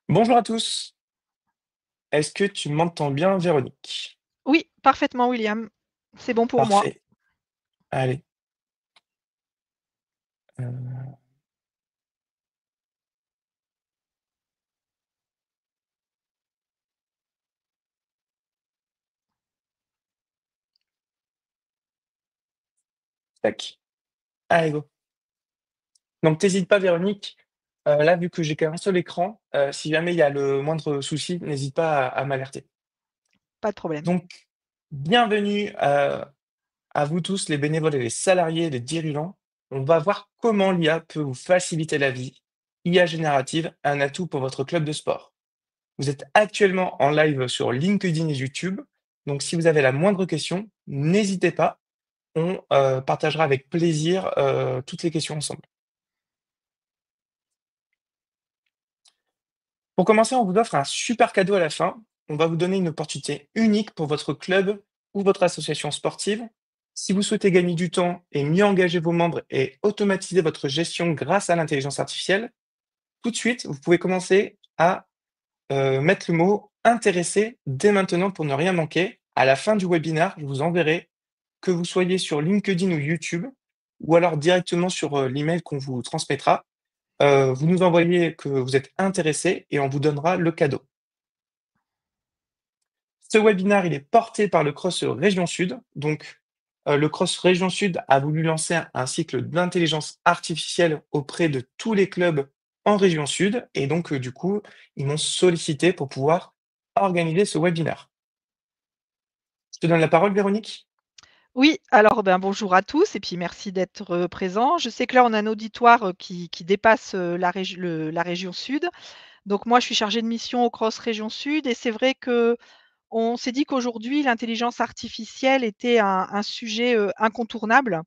Bonjour à tous. Est-ce que tu m'entends bien, Véronique? Oui, parfaitement William. C'est bon pour moi. Parfait. Allez. Heu, tac. Allez, go. Donc tu pas, Véronique, là, vu que j'ai qu'un seul écran, si jamais il y a le moindre souci, n'hésite pas à m'alerter. Pas de problème. Donc, bienvenue, à vous tous, les bénévoles et les salariés, les dirigeants. On va voir comment l'IA peut vous faciliter la vie. IA générative, un atout pour votre club de sport. Vous êtes actuellement en live sur LinkedIn et YouTube. Donc, si vous avez la moindre question, n'hésitez pas. On partagera avec plaisir toutes les questions ensemble. Pour commencer, on vous offre un super cadeau à la fin. On va vous donner une opportunité unique pour votre club ou votre association sportive. Si vous souhaitez gagner du temps et mieux engager vos membres et automatiser votre gestion grâce à l'intelligence artificielle, tout de suite, vous pouvez commencer à mettre le mot intéressé dès maintenant pour ne rien manquer. À la fin du webinaire, je vous enverrai, que vous soyez sur LinkedIn ou YouTube, ou alors directement sur l'email qu'on vous transmettra. Vous nous envoyez que vous êtes intéressé et on vous donnera le cadeau. Ce webinaire, il est porté par le CROSS Région Sud. Donc, le CROSS Région Sud a voulu lancer un cycle d'intelligence artificielle auprès de tous les clubs en Région Sud. Et donc, du coup, ils m'ont sollicité pour pouvoir organiser ce webinaire. Je te donne la parole, Véronique. Oui, alors, bonjour à tous et puis merci d'être, présents. Je sais que là, on a un auditoire, qui dépasse, la région sud. Donc moi, je suis chargée de mission au Cross Région Sud et c'est vrai qu'on s'est dit qu'aujourd'hui, l'intelligence artificielle était un sujet, incontournable,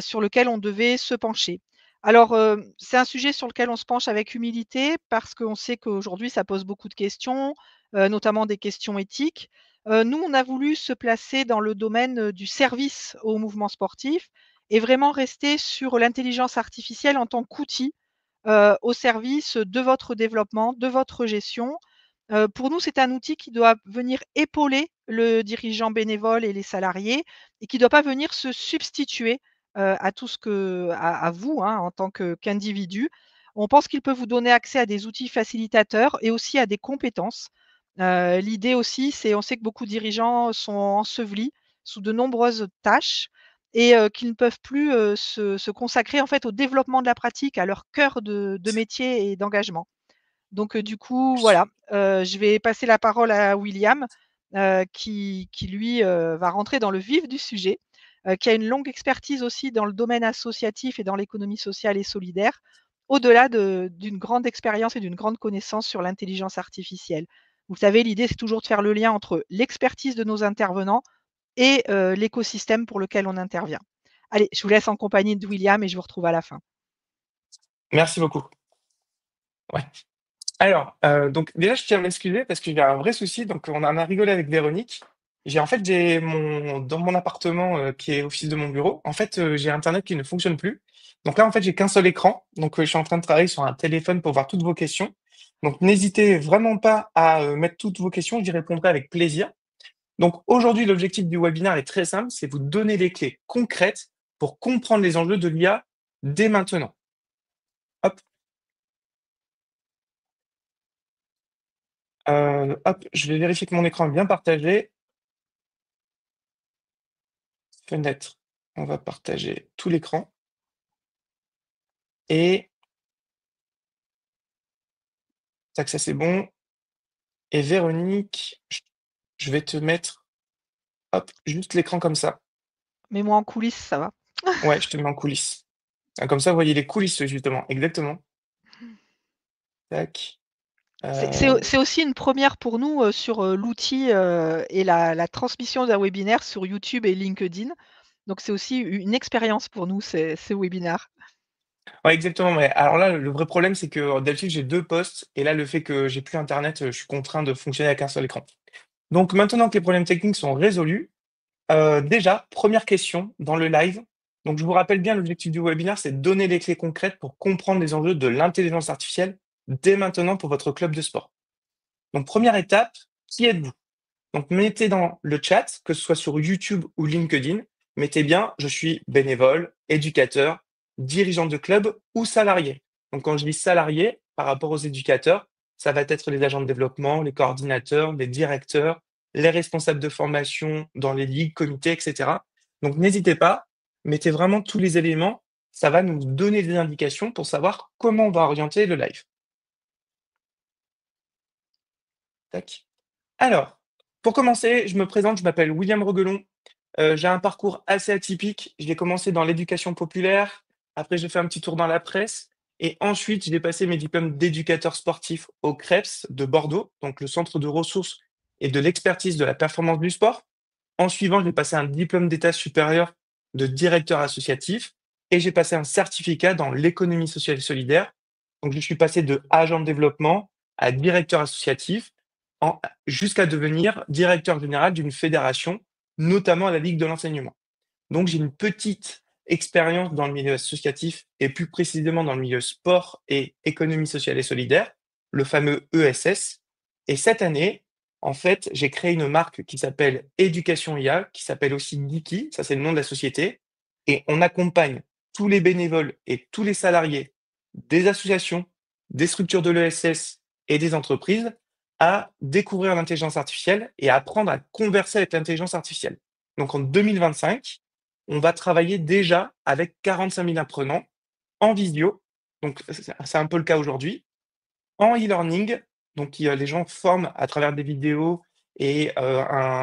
sur lequel on devait se pencher. Alors, c'est un sujet sur lequel on se penche avec humilité parce qu'on sait qu'aujourd'hui ça pose beaucoup de questions, notamment des questions éthiques. Nous, on a voulu se placer dans le domaine, du service au mouvement sportif et vraiment rester sur l'intelligence artificielle en tant qu'outil, au service de votre développement, de votre gestion. Pour nous, c'est un outil qui doit venir épauler le dirigeant bénévole et les salariés et qui ne doit pas venir se substituer, à tout ce que à vous, hein, en tant qu'individu. On pense qu'il peut vous donner accès à des outils facilitateurs et aussi à des compétences. L'idée aussi, c'est on sait que beaucoup de dirigeants sont ensevelis sous de nombreuses tâches et qu'ils ne peuvent plus, se consacrer en fait au développement de la pratique, à leur cœur de métier et d'engagement. Donc, du coup, voilà, je vais passer la parole à William, qui lui, va rentrer dans le vif du sujet, qui a une longue expertise aussi dans le domaine associatif et dans l'économie sociale et solidaire, au-delà d'une grande expérience et d'une grande connaissance sur l'intelligence artificielle. Vous savez, l'idée, c'est toujours de faire le lien entre l'expertise de nos intervenants et l'écosystème pour lequel on intervient. Allez, je vous laisse en compagnie de William et je vous retrouve à la fin. Merci beaucoup. Ouais. Alors, donc déjà, je tiens à m'excuser parce que j'ai un vrai souci. Donc, on en a rigolé avec Véronique. J'ai mon dans mon appartement, qui est office de mon bureau, en fait, j'ai internet qui ne fonctionne plus. Donc là, en fait, j'ai qu'un seul écran. Donc, je suis en train de travailler sur un téléphone pour voir toutes vos questions. Donc n'hésitez vraiment pas à, mettre toutes vos questions, j'y répondrai avec plaisir. Donc aujourd'hui, l'objectif du webinaire est très simple, c'est vous donner des clés concrètes pour comprendre les enjeux de l'IA dès maintenant. Hop, hop, je vais vérifier que mon écran est bien partagé. Fenêtre, on va partager tout l'écran et tac, ça c'est bon. Et Véronique, je vais te mettre, hop, juste l'écran comme ça. Mets-moi en coulisses, ça va? Ouais, je te mets en coulisses. Ah, comme ça, vous voyez les coulisses justement, exactement. Tac, heu, C'est aussi une première pour nous, sur, l'outil, et la transmission d'un webinaire sur YouTube et LinkedIn. Donc c'est aussi une expérience pour nous ces webinaires. ouais, exactement, ouais. Alors là, le vrai problème, c'est que d'habitude, j'ai 2 postes et là, le fait que j'ai plus internet, je suis contraint de fonctionner avec un seul écran. Donc maintenant que les problèmes techniques sont résolus, déjà, première question dans le live. Donc je vous rappelle bien, l'objectif du webinaire, c'est de donner des clés concrètes pour comprendre les enjeux de l'intelligence artificielle dès maintenant pour votre club de sport. Donc, première étape, qui êtes-vous? Donc, mettez dans le chat, que ce soit sur YouTube ou LinkedIn, mettez bien, je suis bénévole, éducateur, dirigeant de club ou salarié. Donc, quand je dis salarié, par rapport aux éducateurs, ça va être les agents de développement, les coordinateurs, les directeurs, les responsables de formation dans les ligues, comités, etc. Donc, n'hésitez pas, mettez vraiment tous les éléments. Ça va nous donner des indications pour savoir comment on va orienter le live. Tac. Alors, pour commencer, je me présente, je m'appelle William Reguelon. J'ai un parcours assez atypique. Je l'ai commencé dans l'éducation populaire, après j'ai fait un petit tour dans la presse et ensuite j'ai passé mes diplômes d'éducateur sportif au CREPS de Bordeaux, donc le Centre de ressources et de l'expertise de la performance du sport. En suivant, j'ai passé un diplôme d'état supérieur de directeur associatif et j'ai passé un certificat dans l'économie sociale et solidaire. Donc je suis passé de agent de développement à directeur associatif en jusqu'à devenir directeur général d'une fédération, notamment à la Ligue de l'enseignement. Donc j'ai une petite expérience dans le milieu associatif et plus précisément dans le milieu sport et économie sociale et solidaire, le fameux ESS. Et cette année, en fait, j'ai créé une marque qui s'appelle Éducation IA, qui s'appelle aussi Geeky, ça c'est le nom de la société, et on accompagne tous les bénévoles et tous les salariés des associations, des structures de l'ESS et des entreprises à découvrir l'intelligence artificielle et à apprendre à converser avec l'intelligence artificielle. Donc en 2025, on va travailler déjà avec 45 000 apprenants en visio, donc c'est un peu le cas aujourd'hui, en e-learning, donc les gens forment à travers des vidéos et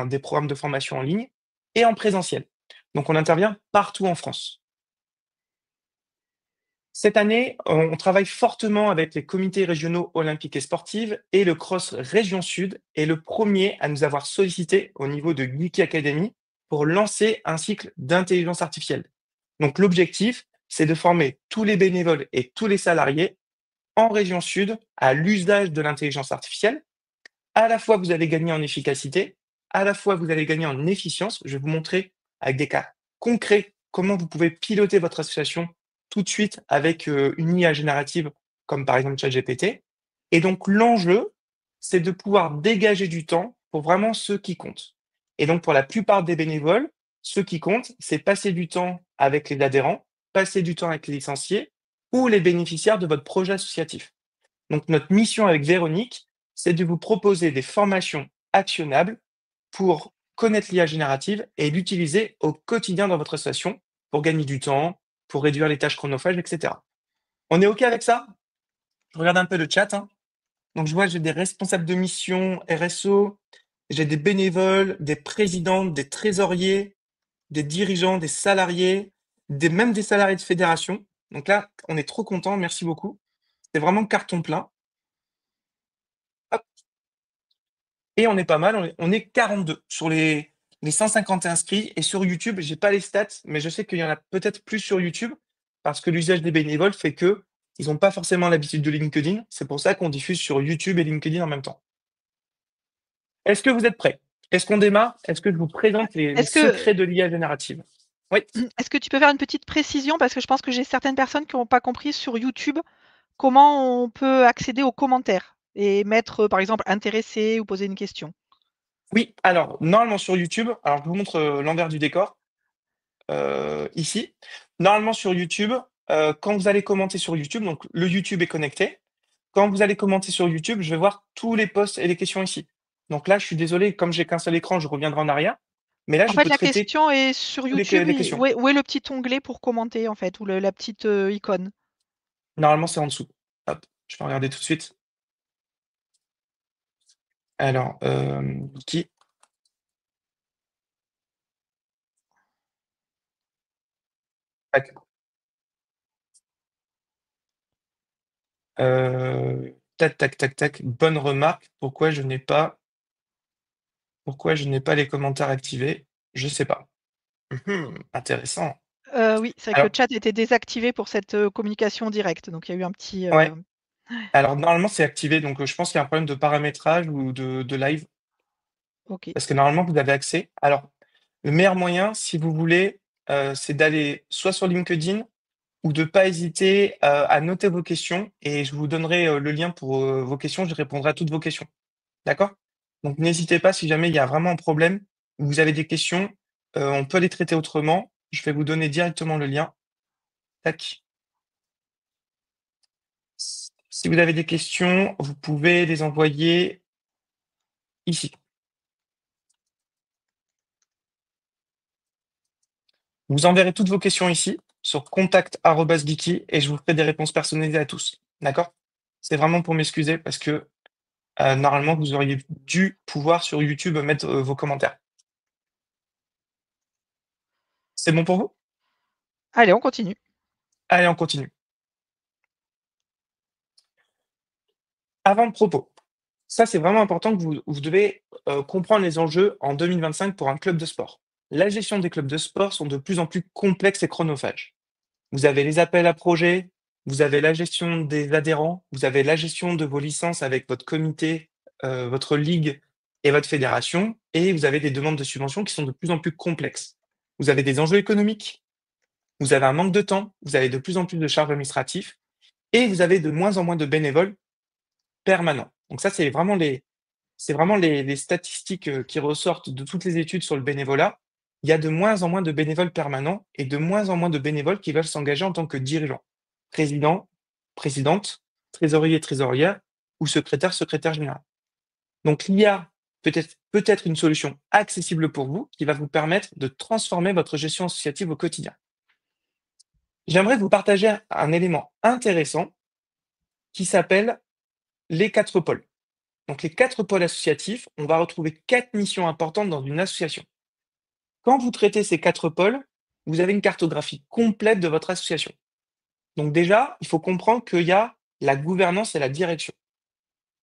des programmes de formation en ligne, et en présentiel. Donc on intervient partout en France. Cette année, on travaille fortement avec les comités régionaux olympiques et sportifs et le Cross Région Sud est le premier à nous avoir sollicité au niveau de Geeky Academy pour lancer un cycle d'intelligence artificielle. Donc l'objectif, c'est de former tous les bénévoles et tous les salariés en région Sud à l'usage de l'intelligence artificielle. À la fois, vous allez gagner en efficacité, à la fois, vous allez gagner en efficience. Je vais vous montrer avec des cas concrets comment vous pouvez piloter votre association tout de suite avec une IA générative comme par exemple ChatGPT. Et donc, l'enjeu, c'est de pouvoir dégager du temps pour vraiment ceux qui comptent. Et donc, pour la plupart des bénévoles, ce qui compte, c'est passer du temps avec les adhérents, passer du temps avec les licenciés ou les bénéficiaires de votre projet associatif. Donc, notre mission avec Véronique, c'est de vous proposer des formations actionnables pour connaître l'IA générative et l'utiliser au quotidien dans votre association pour gagner du temps, pour réduire les tâches chronophages, etc. On est OK avec ça? Je regarde un peu le chat, hein. Donc, je vois, j'ai des responsables de mission RSO, j'ai des bénévoles, des présidentes, des trésoriers, des dirigeants, des salariés, même des salariés de fédération. Donc là, on est trop content, merci beaucoup. C'est vraiment carton plein. Hop. Et on est pas mal, on est 42 sur les 150 inscrits. Et sur YouTube, j'ai pas les stats, mais je sais qu'il y en a peut-être plus sur YouTube parce que l'usage des bénévoles fait que ils n'ont pas forcément l'habitude de LinkedIn. C'est pour ça qu'on diffuse sur YouTube et LinkedIn en même temps. Est-ce que vous êtes prêts? Est-ce qu'on démarre? Est-ce que je vous présente les Est-ce que secrets de l'IA générative? Oui, est-ce que tu peux faire une petite précision? Parce que je pense que j'ai certaines personnes qui n'ont pas compris sur YouTube comment on peut accéder aux commentaires et mettre, par exemple, intéressé ou poser une question. oui. Alors, normalement sur YouTube, alors je vous montre l'envers du décor ici. Normalement sur YouTube, quand vous allez commenter sur YouTube, donc le YouTube est connecté. Quand vous allez commenter sur YouTube, je vais voir tous les posts et les questions ici. Donc là, je suis désolé, comme j'ai qu'un seul écran, je reviendrai en arrière. Mais là, En je fait, peux la traiter question est sur tous YouTube les et questions. où est le petit onglet pour commenter, en fait, ou la petite icône? Normalement, c'est en dessous. Hop, je vais regarder tout de suite. Alors, qui tac, tac, tac, tac, tac. Bonne remarque. Pourquoi je n'ai pas les commentaires activés? Je sais pas. Intéressant. Oui, c'est vrai que le Alors, chat était désactivé pour cette, communication directe, donc il y a eu un petit, ouais. Alors normalement, c'est activé, donc je pense qu'il y a un problème de paramétrage ou de live, OK. parce que normalement, vous avez accès. Alors, le meilleur moyen, si vous voulez, c'est d'aller soit sur LinkedIn ou de pas hésiter, à noter vos questions et je vous donnerai, le lien pour, vos questions. Je répondrai à toutes vos questions. D'accord? Donc n'hésitez pas si jamais il y a vraiment un problème ou vous avez des questions, on peut les traiter autrement. Je vais vous donner directement le lien. Tac. Si vous avez des questions, vous pouvez les envoyer ici. Vous enverrez toutes vos questions ici sur contact@geeky et je vous ferai des réponses personnalisées à tous. D'accord? C'est vraiment pour m'excuser parce que, normalement, vous auriez dû pouvoir sur YouTube mettre, vos commentaires. C'est bon pour vous? Allez, on continue. Allez, on continue. Avant-propos. Ça, c'est vraiment important que vous devez, comprendre les enjeux en 2025 pour un club de sport. La gestion des clubs de sport sont de plus en plus complexes et chronophages. Vous avez les appels à projets, vous avez la gestion des adhérents, vous avez la gestion de vos licences avec votre comité, votre ligue et votre fédération et vous avez des demandes de subventions qui sont de plus en plus complexes. Vous avez des enjeux économiques, vous avez un manque de temps, vous avez de plus en plus de charges administratives et vous avez de moins en moins de bénévoles permanents. Donc ça, c'est vraiment les statistiques, qui ressortent de toutes les études sur le bénévolat. Il y a de moins en moins de bénévoles permanents et de moins en moins de bénévoles qui veulent s'engager en tant que dirigeant, président, présidente, trésorier, trésorière ou secrétaire, secrétaire général. Donc l'IA peut être une solution accessible pour vous qui va vous permettre de transformer votre gestion associative au quotidien. J'aimerais vous partager un élément intéressant qui s'appelle les 4 pôles. Donc les 4 pôles associatifs, on va retrouver 4 missions importantes dans une association. Quand vous traitez ces 4 pôles, vous avez une cartographie complète de votre association. Donc déjà, il faut comprendre qu'il y a la gouvernance et la direction.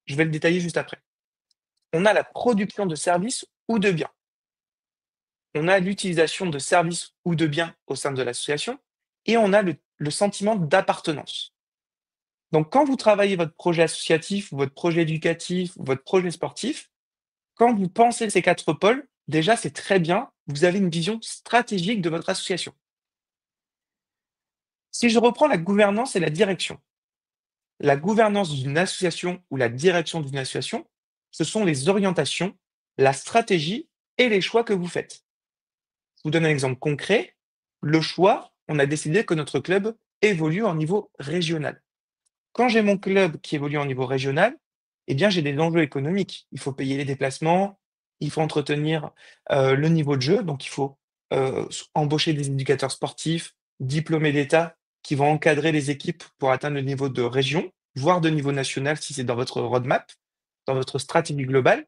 Je vais le détailler juste après. On a la production de services ou de biens. On a l'utilisation de services ou de biens au sein de l'association et on a le sentiment d'appartenance. Donc quand vous travaillez votre projet associatif ou votre projet éducatif ou votre projet sportif, quand vous pensez ces 4 pôles, déjà c'est très bien, vous avez une vision stratégique de votre association. Si je reprends la gouvernance et la direction, la gouvernance d'une association ou la direction d'une association, ce sont les orientations, la stratégie et les choix que vous faites. Je vous donne un exemple concret. Le choix, on a décidé que notre club évolue au niveau régional. Quand j'ai mon club qui évolue au niveau régional, eh bien, j'ai des enjeux économiques. Il faut payer les déplacements, il faut entretenir le niveau de jeu, donc il faut embaucher des éducateurs sportifs, diplômés d'État, qui vont encadrer les équipes pour atteindre le niveau de région, voire de niveau national si c'est dans votre roadmap, dans votre stratégie globale.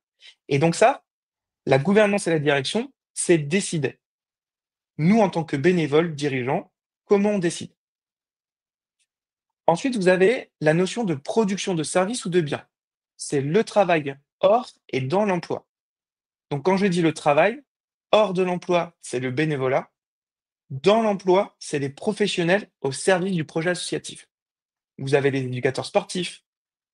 Et donc ça, la gouvernance et la direction, c'est décider. Nous, en tant que bénévoles, dirigeants, comment on décide? Ensuite, vous avez la notion de production de services ou de biens. C'est le travail hors et dans l'emploi. Donc, quand je dis le travail, hors de l'emploi, c'est le bénévolat. Dans l'emploi, c'est les professionnels au service du projet associatif. Vous avez les éducateurs sportifs,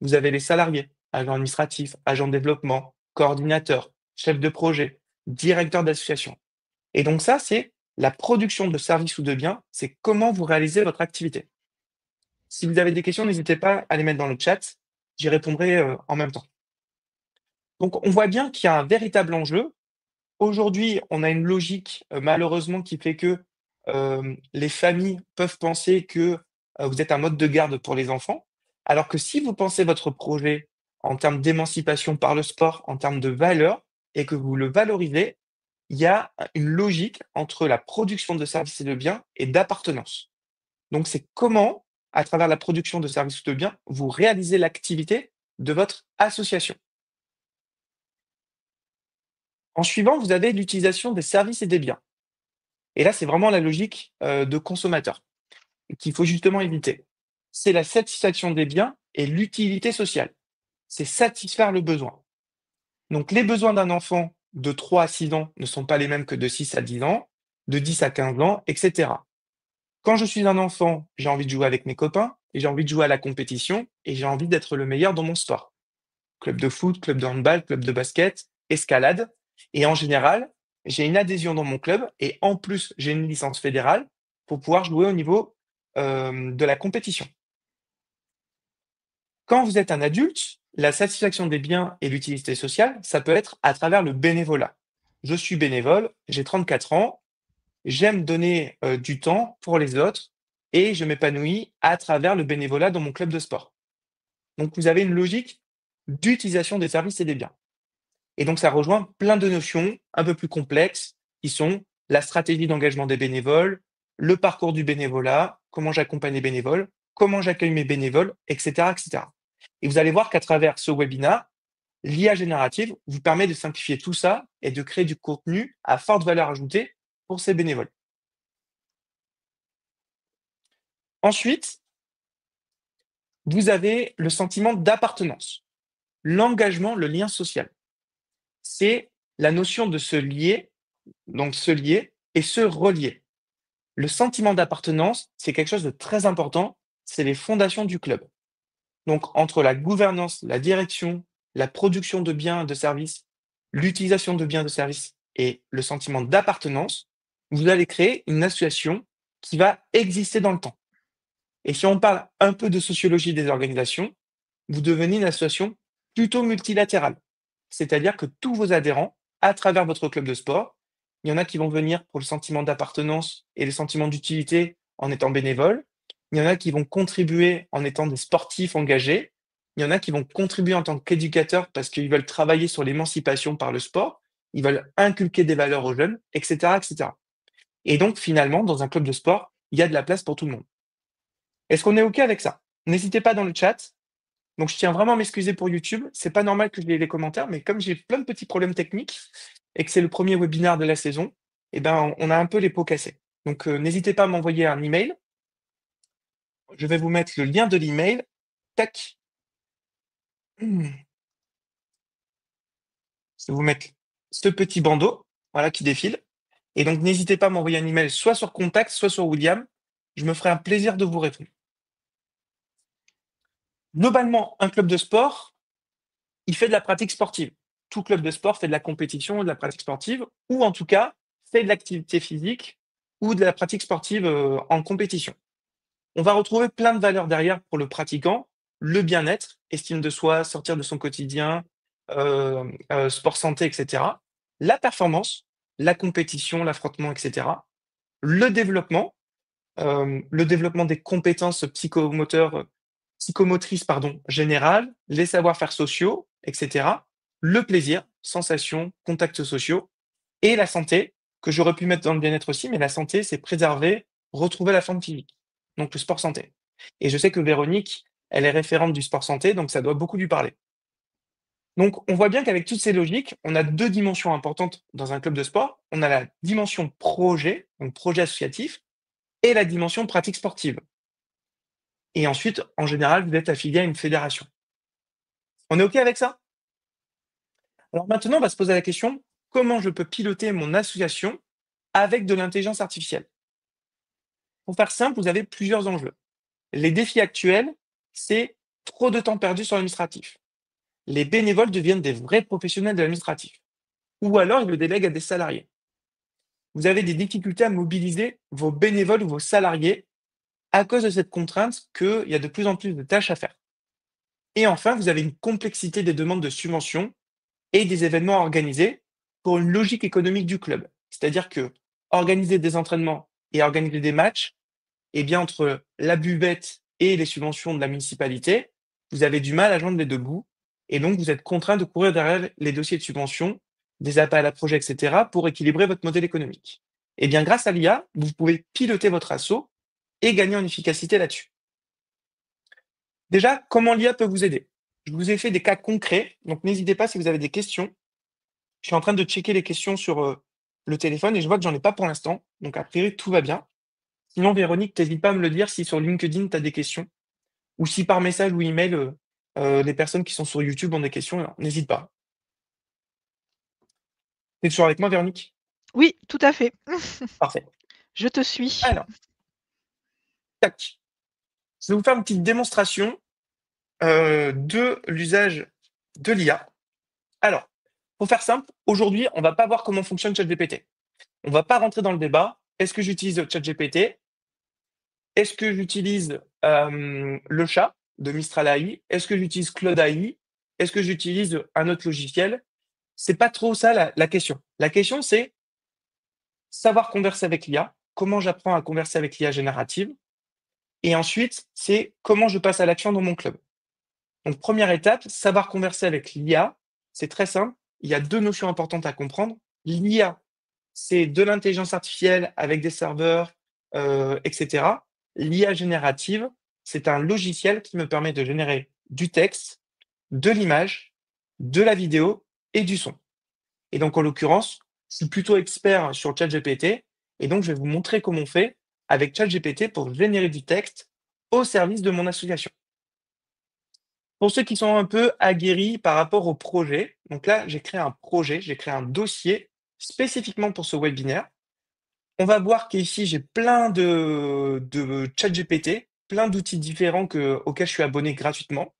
vous avez les salariés, agents administratifs, agents de développement, coordinateurs, chefs de projet, directeurs d'association. Et donc ça, c'est la production de services ou de biens, c'est comment vous réalisez votre activité. Si vous avez des questions, n'hésitez pas à les mettre dans le chat, j'y répondrai en même temps. Donc on voit bien qu'il y a un véritable enjeu. Aujourd'hui, on a une logique malheureusement qui fait que les familles peuvent penser que vous êtes un mode de garde pour les enfants, alors que si vous pensez votre projet en termes d'émancipation par le sport, en termes de valeur, et que vous le valorisez, il y a une logique entre la production de services et de biens et d'appartenance. Donc, c'est comment, à travers la production de services ou de biens, vous réalisez l'activité de votre association. En suivant, vous avez l'utilisation des services et des biens. Et là, c'est vraiment la logique de consommateur qu'il faut justement éviter. C'est la satisfaction des biens et l'utilité sociale. C'est satisfaire le besoin. Donc, les besoins d'un enfant de 3 à 6 ans ne sont pas les mêmes que de 6 à 10 ans, de 10 à 15 ans, etc. Quand je suis un enfant, j'ai envie de jouer avec mes copains et j'ai envie de jouer à la compétition et j'ai envie d'être le meilleur dans mon sport. Club de foot, club de handball, club de basket, escalade. Et en général, j'ai une adhésion dans mon club et en plus, j'ai une licence fédérale pour pouvoir jouer au niveau de la compétition. Quand vous êtes un adulte, la satisfaction des biens et l'utilité sociale, ça peut être à travers le bénévolat. Je suis bénévole, j'ai 34 ans, j'aime donner du temps pour les autres et je m'épanouis à travers le bénévolat dans mon club de sport. Donc vous avez une logique d'utilisation des services et des biens. Et donc ça rejoint plein de notions un peu plus complexes qui sont la stratégie d'engagement des bénévoles, le parcours du bénévolat, comment j'accompagne les bénévoles, comment j'accueille mes bénévoles, etc., etc. Et vous allez voir qu'à travers ce webinaire, l'IA générative vous permet de simplifier tout ça et de créer du contenu à forte valeur ajoutée pour ces bénévoles. Ensuite, vous avez le sentiment d'appartenance, l'engagement, le lien social. C'est la notion de se lier, donc se lier et se relier. Le sentiment d'appartenance, c'est quelque chose de très important, c'est les fondations du club. Donc entre la gouvernance, la direction, la production de biens et de services, l'utilisation de biens et de services et le sentiment d'appartenance, vous allez créer une association qui va exister dans le temps. Et si on parle un peu de sociologie des organisations, vous devenez une association plutôt multilatérale. C'est-à-dire que tous vos adhérents, à travers votre club de sport, il y en a qui vont venir pour le sentiment d'appartenance et le sentiment d'utilité en étant bénévoles. Il y en a qui vont contribuer en étant des sportifs engagés. Il y en a qui vont contribuer en tant qu'éducateurs parce qu'ils veulent travailler sur l'émancipation par le sport. Ils veulent inculquer des valeurs aux jeunes, etc., etc. Et donc, finalement, dans un club de sport, il y a de la place pour tout le monde. Est-ce qu'on est OK avec ça? N'hésitez pas dans le chat. Donc, je tiens vraiment à m'excuser pour YouTube. C'est pas normal que je ait les commentaires, mais comme j'ai plein de petits problèmes techniques et que c'est le premier webinaire de la saison, eh ben, on a un peu les pots cassés. Donc, n'hésitez pas à m'envoyer un email. Je vais vous mettre le lien de l'email. Tac. Je vais vous mettre ce petit bandeau, voilà, qui défile. Et donc, n'hésitez pas à m'envoyer un email soit sur Contact, soit sur William. Je me ferai un plaisir de vous répondre. Globalement, un club de sport, il fait de la pratique sportive. Tout club de sport fait de la compétition, de la pratique sportive, ou en tout cas, fait de l'activité physique ou de la pratique sportive en compétition. On va retrouver plein de valeurs derrière pour le pratiquant, le bien-être, estime de soi, sortir de son quotidien, sport santé, etc. La performance, la compétition, l'affrontement, etc. Le développement des compétences psychomotrices générales, les savoir-faire sociaux, etc. Le plaisir, sensations, contacts sociaux et la santé, que j'aurais pu mettre dans le bien-être aussi, mais la santé, c'est préserver, retrouver la forme physique. Donc le sport santé. Et je sais que Véronique, elle est référente du sport santé, donc ça doit beaucoup lui parler. Donc on voit bien qu'avec toutes ces logiques, on a deux dimensions importantes dans un club de sport. On a la dimension projet, donc projet associatif, et la dimension pratique sportive. Et ensuite, en général, vous êtes affilié à une fédération. On est OK avec ça? Alors maintenant, on va se poser la question, comment je peux piloter mon association avec de l'intelligence artificielle? Pour faire simple, vous avez plusieurs enjeux. Les défis actuels, c'est trop de temps perdu sur l'administratif. Les bénévoles deviennent des vrais professionnels de l'administratif. Ou alors, ils le délèguent à des salariés. Vous avez des difficultés à mobiliser vos bénévoles ou vos salariés à cause de cette contrainte qu'il y a de plus en plus de tâches à faire. Et enfin, vous avez une complexité des demandes de subventions et des événements organisés pour une logique économique du club. C'est-à-dire que organiser des entraînements et organiser des matchs, eh bien, entre la buvette et les subventions de la municipalité, vous avez du mal à joindre les deux bouts. Et donc, vous êtes contraint de courir derrière les dossiers de subvention, des appels à projets, etc., pour équilibrer votre modèle économique. Eh bien, grâce à l'IA, vous pouvez piloter votre assaut et gagner en efficacité là-dessus. Déjà, comment l'IA peut vous aider? Je vous ai fait des cas concrets, donc n'hésitez pas si vous avez des questions. Je suis en train de checker les questions sur le téléphone et je vois que j'en ai pas pour l'instant. Donc, a priori, tout va bien. Sinon, Véronique, n'hésite pas à me le dire si sur LinkedIn, tu as des questions ou si par message ou email, les personnes qui sont sur YouTube ont des questions, alors, n'hésite pas. Tu es toujours avec moi, Véronique? Oui, tout à fait. Parfait. Je te suis. Alors, tac. Je vais vous faire une petite démonstration de l'usage de l'IA. Alors, pour faire simple, aujourd'hui, on va pas voir comment fonctionne ChatGPT. On va pas rentrer dans le débat. Est-ce que j'utilise ChatGPT? Est-ce que j'utilise le chat de Mistral AI? Est-ce que j'utilise Claude AI? Est-ce que j'utilise un autre logiciel? C'est pas trop ça la question. La question, c'est savoir converser avec l'IA. Comment j'apprends à converser avec l'IA générative? Et ensuite, c'est comment je passe à l'action dans mon club. Donc, première étape, savoir converser avec l'IA. C'est très simple. Il y a deux notions importantes à comprendre. L'IA, c'est de l'intelligence artificielle avec des serveurs, etc. L'IA générative, c'est un logiciel qui me permet de générer du texte, de l'image, de la vidéo et du son. Et donc, en l'occurrence, je suis plutôt expert sur ChatGPT et donc je vais vous montrer comment on fait avec ChatGPT pour générer du texte au service de mon association. Pour ceux qui sont un peu aguerris par rapport au projet, donc là, j'ai créé un projet, j'ai créé un dossier spécifiquement pour ce webinaire. On va voir qu'ici, j'ai plein de ChatGPT, plein d'outils différents auxquels je suis abonné gratuitement.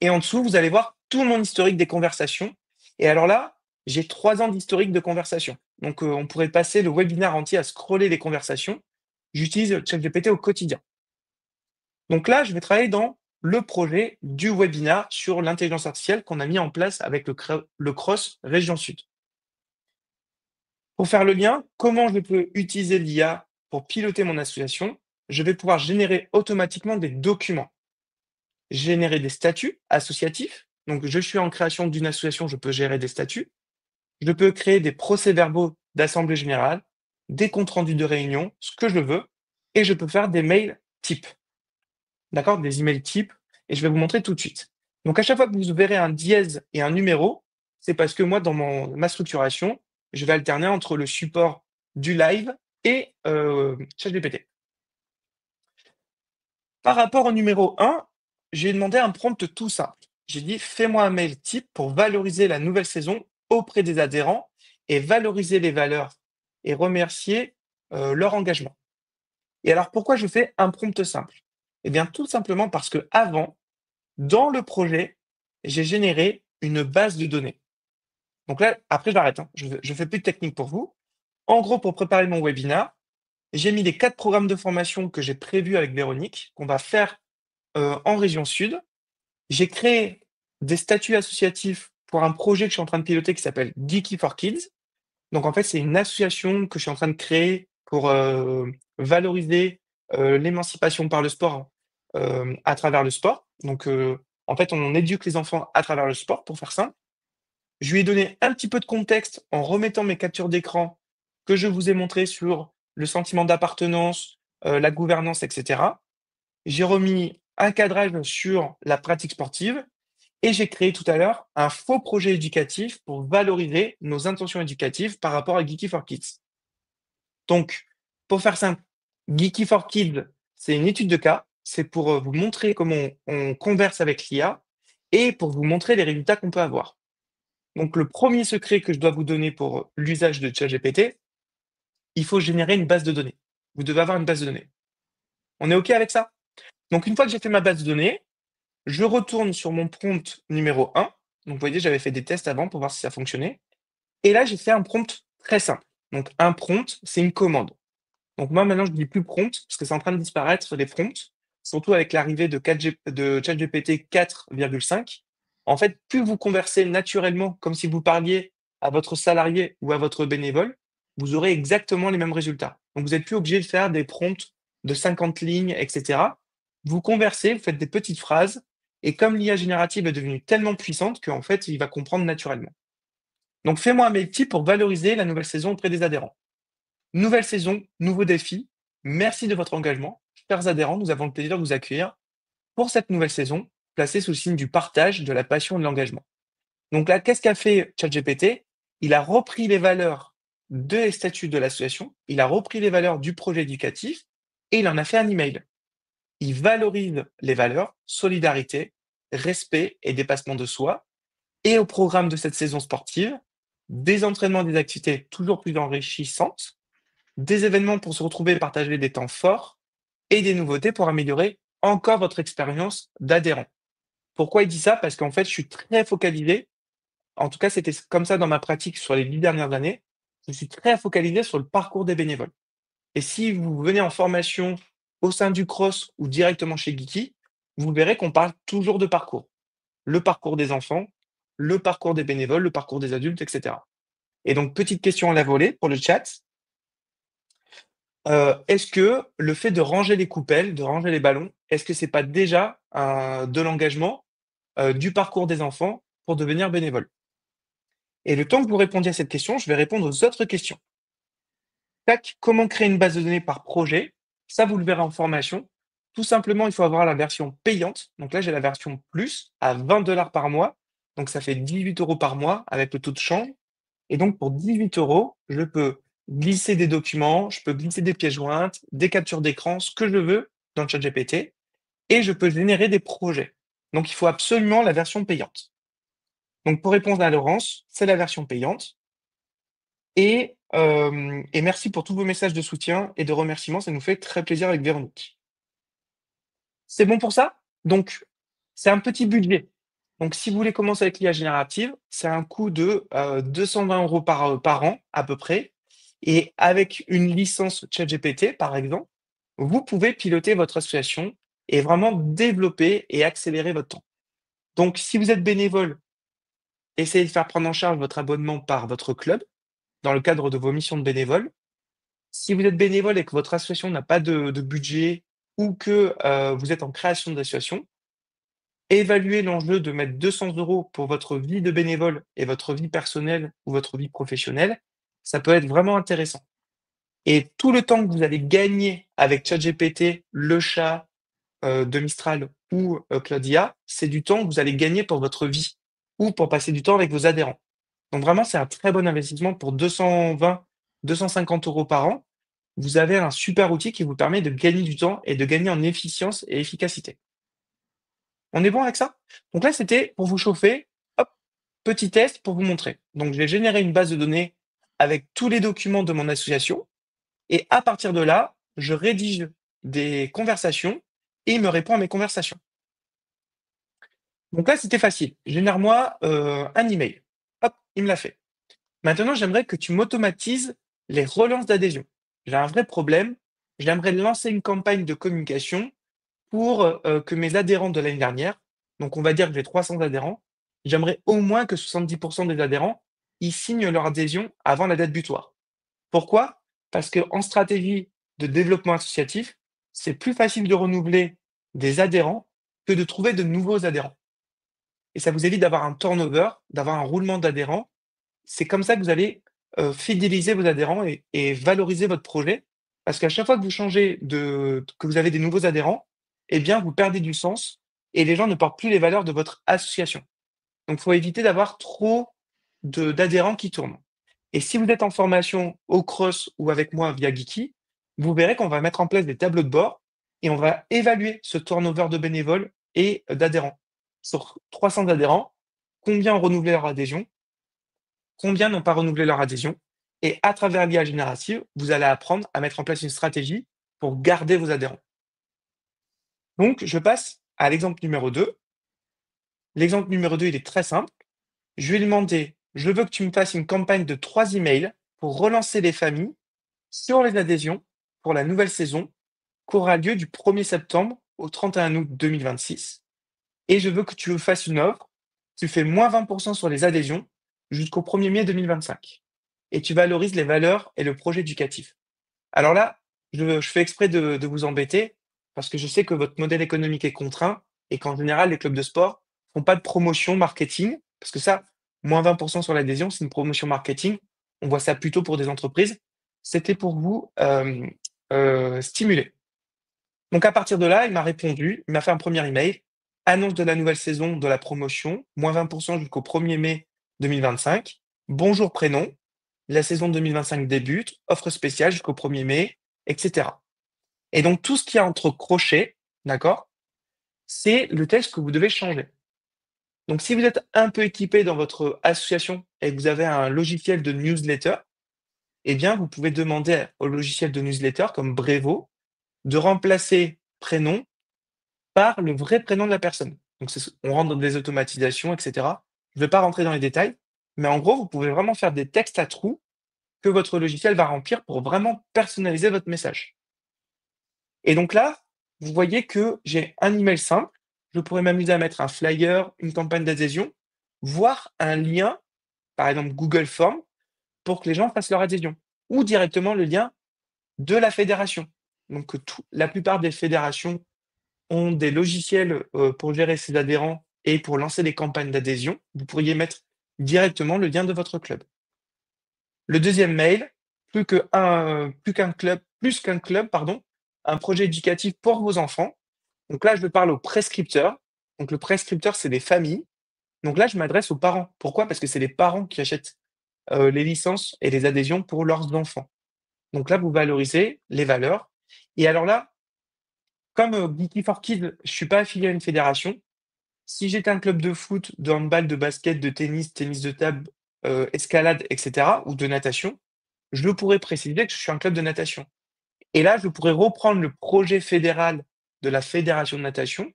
Et en dessous, vous allez voir tout mon historique des conversations. Et alors là, j'ai 3 ans d'historique de conversation. Donc, on pourrait passer le webinaire entier à scroller les conversations. J'utilise ChatGPT au quotidien. Donc là, je vais travailler dans le projet du webinaire sur l'intelligence artificielle qu'on a mis en place avec le Cross Région Sud. Pour faire le lien, comment je peux utiliser l'IA pour piloter mon association? Je vais pouvoir générer automatiquement des documents, générer des statuts associatifs. Donc, je suis en création d'une association, je peux gérer des statuts. Je peux créer des procès-verbaux d'assemblée générale, des comptes rendus de réunion, ce que je veux, et je peux faire des mails types. D'accord? Des emails types, et je vais vous montrer tout de suite. Donc, à chaque fois que vous verrez un dièse et un numéro, c'est parce que moi, dans ma structuration, je vais alterner entre le support du live et ChatGPT. Par rapport au numéro 1, j'ai demandé un prompt tout simple. J'ai dit: «Fais-moi un mail type pour valoriser la nouvelle saison auprès des adhérents et valoriser les valeurs et remercier, leur engagement». Et alors pourquoi je fais un prompt simple? Eh bien, tout simplement parce qu'avant, dans le projet, j'ai généré une base de données. Donc là, après j'arrête, hein, je fais plus de technique pour vous. En gros, pour préparer mon webinar, j'ai mis les 4 programmes de formation que j'ai prévus avec Véronique, qu'on va faire, en région sud. J'ai créé des statuts associatifs pour un projet que je suis en train de piloter qui s'appelle Geeky for Kids. Donc en fait, c'est une association que je suis en train de créer pour, valoriser, l'émancipation par le sport, à travers le sport. Donc, en fait, on éduque les enfants à travers le sport, pour faire simple. Je lui ai donné un petit peu de contexte en remettant mes captures d'écran que je vous ai montrées sur le sentiment d'appartenance, la gouvernance, et cetera. J'ai remis un cadrage sur la pratique sportive et j'ai créé tout à l'heure un faux projet éducatif pour valoriser nos intentions éducatives par rapport à Geeky for Kids. Donc, pour faire simple, Geeky for Kids, c'est une étude de cas. C'est pour vous montrer comment on converse avec l'IA et pour vous montrer les résultats qu'on peut avoir. Donc, le premier secret que je dois vous donner pour l'usage de ChatGPT, il faut générer une base de données. Vous devez avoir une base de données. On est OK avec ça? Donc, une fois que j'ai fait ma base de données, je retourne sur mon prompt numéro 1. Donc, vous voyez, j'avais fait des tests avant pour voir si ça fonctionnait. Et là, j'ai fait un prompt très simple. Donc, un prompt, c'est une commande. Donc, moi, maintenant, je dis plus prompt parce que c'est en train de disparaître les prompts, surtout avec l'arrivée de ChatGPT 4,5. En fait, plus vous conversez naturellement, comme si vous parliez à votre salarié ou à votre bénévole, vous aurez exactement les mêmes résultats. Donc, vous n'êtes plus obligé de faire des prompts de 50 lignes, etc. Vous conversez, vous faites des petites phrases, et comme l'IA générative est devenue tellement puissante qu'en fait, il va comprendre naturellement. Donc, fais-moi un mail type pour valoriser la nouvelle saison auprès des adhérents. Nouvelle saison, nouveaux défis. Merci de votre engagement. Chers adhérents, nous avons le plaisir de vous accueillir pour cette nouvelle saison, placée sous le signe du partage, de la passion et de l'engagement. Donc là, qu'est-ce qu'a fait ChatGPT? Il a repris les valeurs des statuts de l'association, il a repris les valeurs du projet éducatif et il en a fait un email. Il valorise les valeurs, solidarité, respect et dépassement de soi, et au programme de cette saison sportive, des entraînements, des activités toujours plus enrichissantes, des événements pour se retrouver et partager des temps forts et des nouveautés pour améliorer encore votre expérience d'adhérent. Pourquoi il dit ça? Parce qu'en fait, je suis très focalisé, en tout cas, c'était comme ça dans ma pratique sur les 10 dernières années, je suis très focalisé sur le parcours des bénévoles. Et si vous venez en formation au sein du cross ou directement chez Geeky, vous verrez qu'on parle toujours de parcours. Le parcours des enfants, le parcours des bénévoles, le parcours des adultes, etc. Et donc, petite question à la volée pour le chat. Est-ce que le fait de ranger les coupelles, de ranger les ballons, est-ce que c'est pas déjà de l'engagement du parcours des enfants pour devenir bénévole? Et le temps que vous répondiez à cette question, je vais répondre aux autres questions. Tac, comment créer une base de données par projet? Ça, vous le verrez en formation. Tout simplement, il faut avoir la version payante. Donc là, j'ai la version plus à 20 $ par mois. Donc ça fait 18 € par mois avec le taux de change. Et donc pour 18 €, je peux glisser des documents, je peux glisser des pièces jointes, des captures d'écran, ce que je veux dans le ChatGPT, et je peux générer des projets. Donc il faut absolument la version payante. Donc pour répondre à Laurence, c'est la version payante. Et merci pour tous vos messages de soutien et de remerciements, ça nous fait très plaisir avec Véronique. C'est bon pour ça? Donc, c'est un petit budget. Donc, si vous voulez commencer avec l'IA générative, c'est un coût de 220 € par an, à peu près. Et avec une licence ChatGPT, par exemple, vous pouvez piloter votre association et vraiment développer et accélérer votre temps. Donc, si vous êtes bénévole, essayez de faire prendre en charge votre abonnement par votre club dans le cadre de vos missions de bénévole. Si vous êtes bénévole et que votre association n'a pas de budget ou que vous êtes en création d'association, évaluez l'enjeu de mettre 200 € pour votre vie de bénévole et votre vie personnelle ou votre vie professionnelle. Ça peut être vraiment intéressant. Et tout le temps que vous allez gagner avec ChatGPT, le chat de Mistral ou Claude IA, c'est du temps que vous allez gagner pour votre vie ou pour passer du temps avec vos adhérents. Donc vraiment, c'est un très bon investissement pour 220, 250 € par an. Vous avez un super outil qui vous permet de gagner du temps et de gagner en efficience et efficacité. On est bon avec ça? Donc là, c'était pour vous chauffer. Hop, petit test pour vous montrer. Donc, je vais générer une base de données avec tous les documents de mon association. Et à partir de là, je rédige des conversations et il me répond à mes conversations. Donc là, c'était facile. Génère-moi un email. Hop, il me l'a fait. Maintenant, j'aimerais que tu m'automatises les relances d'adhésion. J'ai un vrai problème. J'aimerais lancer une campagne de communication pour que mes adhérents de l'année dernière, donc on va dire que j'ai 300 adhérents, j'aimerais au moins que 70% des adhérents, ils signent leur adhésion avant la date butoir. Pourquoi? Parce qu'en stratégie de développement associatif, c'est plus facile de renouveler des adhérents que de trouver de nouveaux adhérents. Et ça vous évite d'avoir un turnover, d'avoir un roulement d'adhérents. C'est comme ça que vous allez fidéliser vos adhérents et valoriser votre projet. Parce qu'à chaque fois que vous changez que vous avez des nouveaux adhérents, eh bien, vous perdez du sens et les gens ne portent plus les valeurs de votre association. Donc, il faut éviter d'avoir trop d'adhérents qui tournent. Et si vous êtes en formation au Cross ou avec moi via Geeky, vous verrez qu'on va mettre en place des tableaux de bord et on va évaluer ce turnover de bénévoles et d'adhérents. Sur 300 adhérents, combien ont renouvelé leur adhésion, combien n'ont pas renouvelé leur adhésion. Et à travers l'IA générative, vous allez apprendre à mettre en place une stratégie pour garder vos adhérents. Donc, je passe à l'exemple numéro 2. L'exemple numéro 2, il est très simple. Je vais lui demander, je veux que tu me fasses une campagne de 3 emails pour relancer les familles sur les adhésions pour la nouvelle saison qui aura lieu du 1er septembre au 31 août 2026. Et je veux que tu me fasses une offre. Tu fais moins 20% sur les adhésions jusqu'au 1er mai 2025. Et tu valorises les valeurs et le projet éducatif. Alors là, je fais exprès de vous embêter parce que je sais que votre modèle économique est contraint et qu'en général, les clubs de sport font pas de promotion marketing parce que ça, moins 20% sur l'adhésion, c'est une promotion marketing. On voit ça plutôt pour des entreprises. C'était pour vous stimuler. Donc à partir de là, il m'a répondu, il m'a fait un premier email, annonce de la nouvelle saison de la promotion, moins 20% jusqu'au 1er mai 2025. Bonjour prénom, la saison 2025 débute, offre spéciale jusqu'au 1er mai, etc. Et donc tout ce qui est entre crochets, d'accord, c'est le texte que vous devez changer. Donc si vous êtes un peu équipé dans votre association et que vous avez un logiciel de newsletter, eh bien vous pouvez demander au logiciel de newsletter comme Brevo de remplacer prénom par le vrai prénom de la personne. Donc on rentre dans des automatisations, etc. Je ne vais pas rentrer dans les détails, mais en gros, vous pouvez vraiment faire des textes à trous que votre logiciel va remplir pour vraiment personnaliser votre message. Et donc là, vous voyez que j'ai un email simple. Je pourrais m'amuser à mettre un flyer, une campagne d'adhésion, voire un lien, par exemple Google Form, pour que les gens fassent leur adhésion, ou directement le lien de la fédération. Donc la plupart des fédérations ont des logiciels pour gérer ses adhérents et pour lancer des campagnes d'adhésion. Vous pourriez mettre directement le lien de votre club. Le deuxième mail, plus qu'un club, pardon, un projet éducatif pour vos enfants. Donc là, je parle aux prescripteurs. Donc le prescripteur, c'est des familles. Donc là, je m'adresse aux parents. Pourquoi? Parce que c'est les parents qui achètent les licences et les adhésions pour leurs enfants. Donc là, vous valorisez les valeurs. Et alors là, comme Geeky for Kids, je suis pas affilié à une fédération. Si j'étais un club de foot, de handball, de basket, de tennis, tennis de table, escalade, et cetera, ou de natation, je pourrais préciser que je suis un club de natation. Et là, je pourrais reprendre le projet fédéral de la fédération de natation,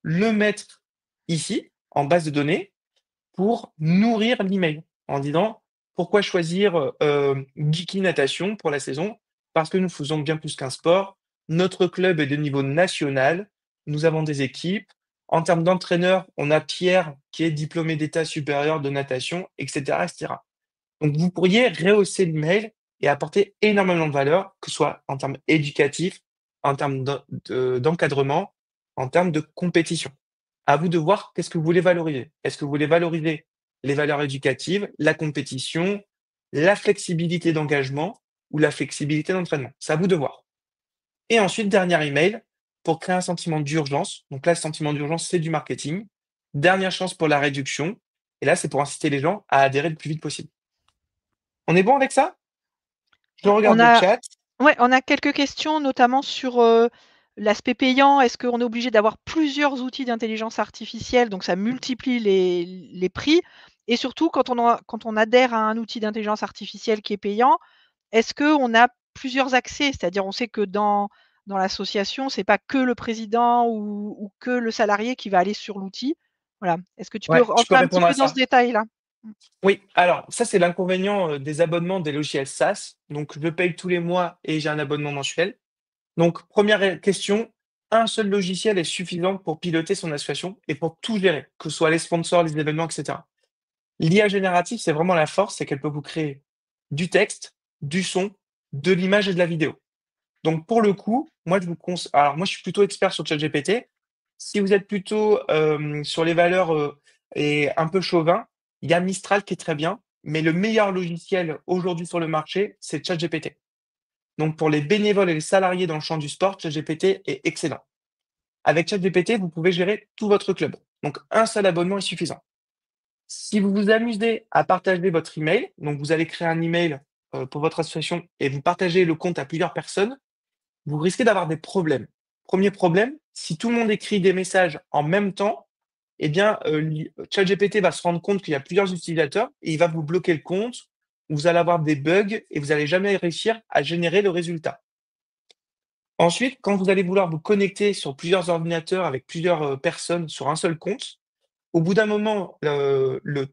le mettre ici, en base de données, pour nourrir l'email, en disant: «Pourquoi choisir, Geeky Natation pour la saison? Parce que nous faisons bien plus qu'un sport. Notre club est de niveau national. Nous avons des équipes. En termes d'entraîneur, on a Pierre qui est diplômé d'état supérieur de natation» et cetera et cetera. Donc vous pourriez rehausser l'email et apporter énormément de valeur, que ce soit en termes éducatifs, en termes d'encadrement, en termes de compétition. À vous de voir qu'est-ce que vous voulez valoriser. Est-ce que vous voulez valoriser les valeurs éducatives, la compétition, la flexibilité d'engagement ou la flexibilité d'entraînement? C'est à vous de voir. Et ensuite, dernier email pour créer un sentiment d'urgence. Donc là, le sentiment d'urgence, c'est du marketing. Dernière chance pour la réduction. Et là, c'est pour inciter les gens à adhérer le plus vite possible. On est bon avec ça? Je On regarde le a chat. Ouais, on a quelques questions, notamment sur, l'aspect payant. Est-ce qu'on est obligé d'avoir plusieurs outils d'intelligence artificielle, donc ça multiplie les prix? Et surtout quand on adhère à un outil d'intelligence artificielle qui est payant, est-ce qu'on a plusieurs accès? C'est-à-dire, on sait que dans l'association, c'est pas que le président ou que le salarié qui va aller sur l'outil. Voilà. Est-ce que tu peux Ouais, je peux rentrer un petit répondre à peu dans ce ça. détail-là? Mmh. Oui, alors ça, c'est l'inconvénient des abonnements des logiciels SaaS. Donc, je paye tous les mois et j'ai un abonnement mensuel. Donc, première question, un seul logiciel est suffisant pour piloter son association et pour tout gérer, que ce soit les sponsors, les événements, etc. L'IA générative, c'est vraiment la force, c'est qu'elle peut vous créer du texte, du son, de l'image et de la vidéo. Donc pour le coup, moi je vous conse alors moi je suis plutôt expert sur ChatGPT. Si vous êtes plutôt, sur les valeurs, et un peu chauvin, il y a Mistral qui est très bien, mais le meilleur logiciel aujourd'hui sur le marché, c'est ChatGPT. Donc pour les bénévoles et les salariés dans le champ du sport, ChatGPT est excellent. Avec ChatGPT, vous pouvez gérer tout votre club. Donc un seul abonnement est suffisant. Si vous vous amusez à partager votre email, donc vous allez créer un email, pour votre association et vous partagez le compte à plusieurs personnes, vous risquez d'avoir des problèmes. Premier problème, si tout le monde écrit des messages en même temps, eh bien, ChatGPT va se rendre compte qu'il y a plusieurs utilisateurs et il va vous bloquer le compte. Vous allez avoir des bugs et vous n'allez jamais réussir à générer le résultat. Ensuite, quand vous allez vouloir vous connecter sur plusieurs ordinateurs avec plusieurs, personnes sur un seul compte, au bout d'un moment,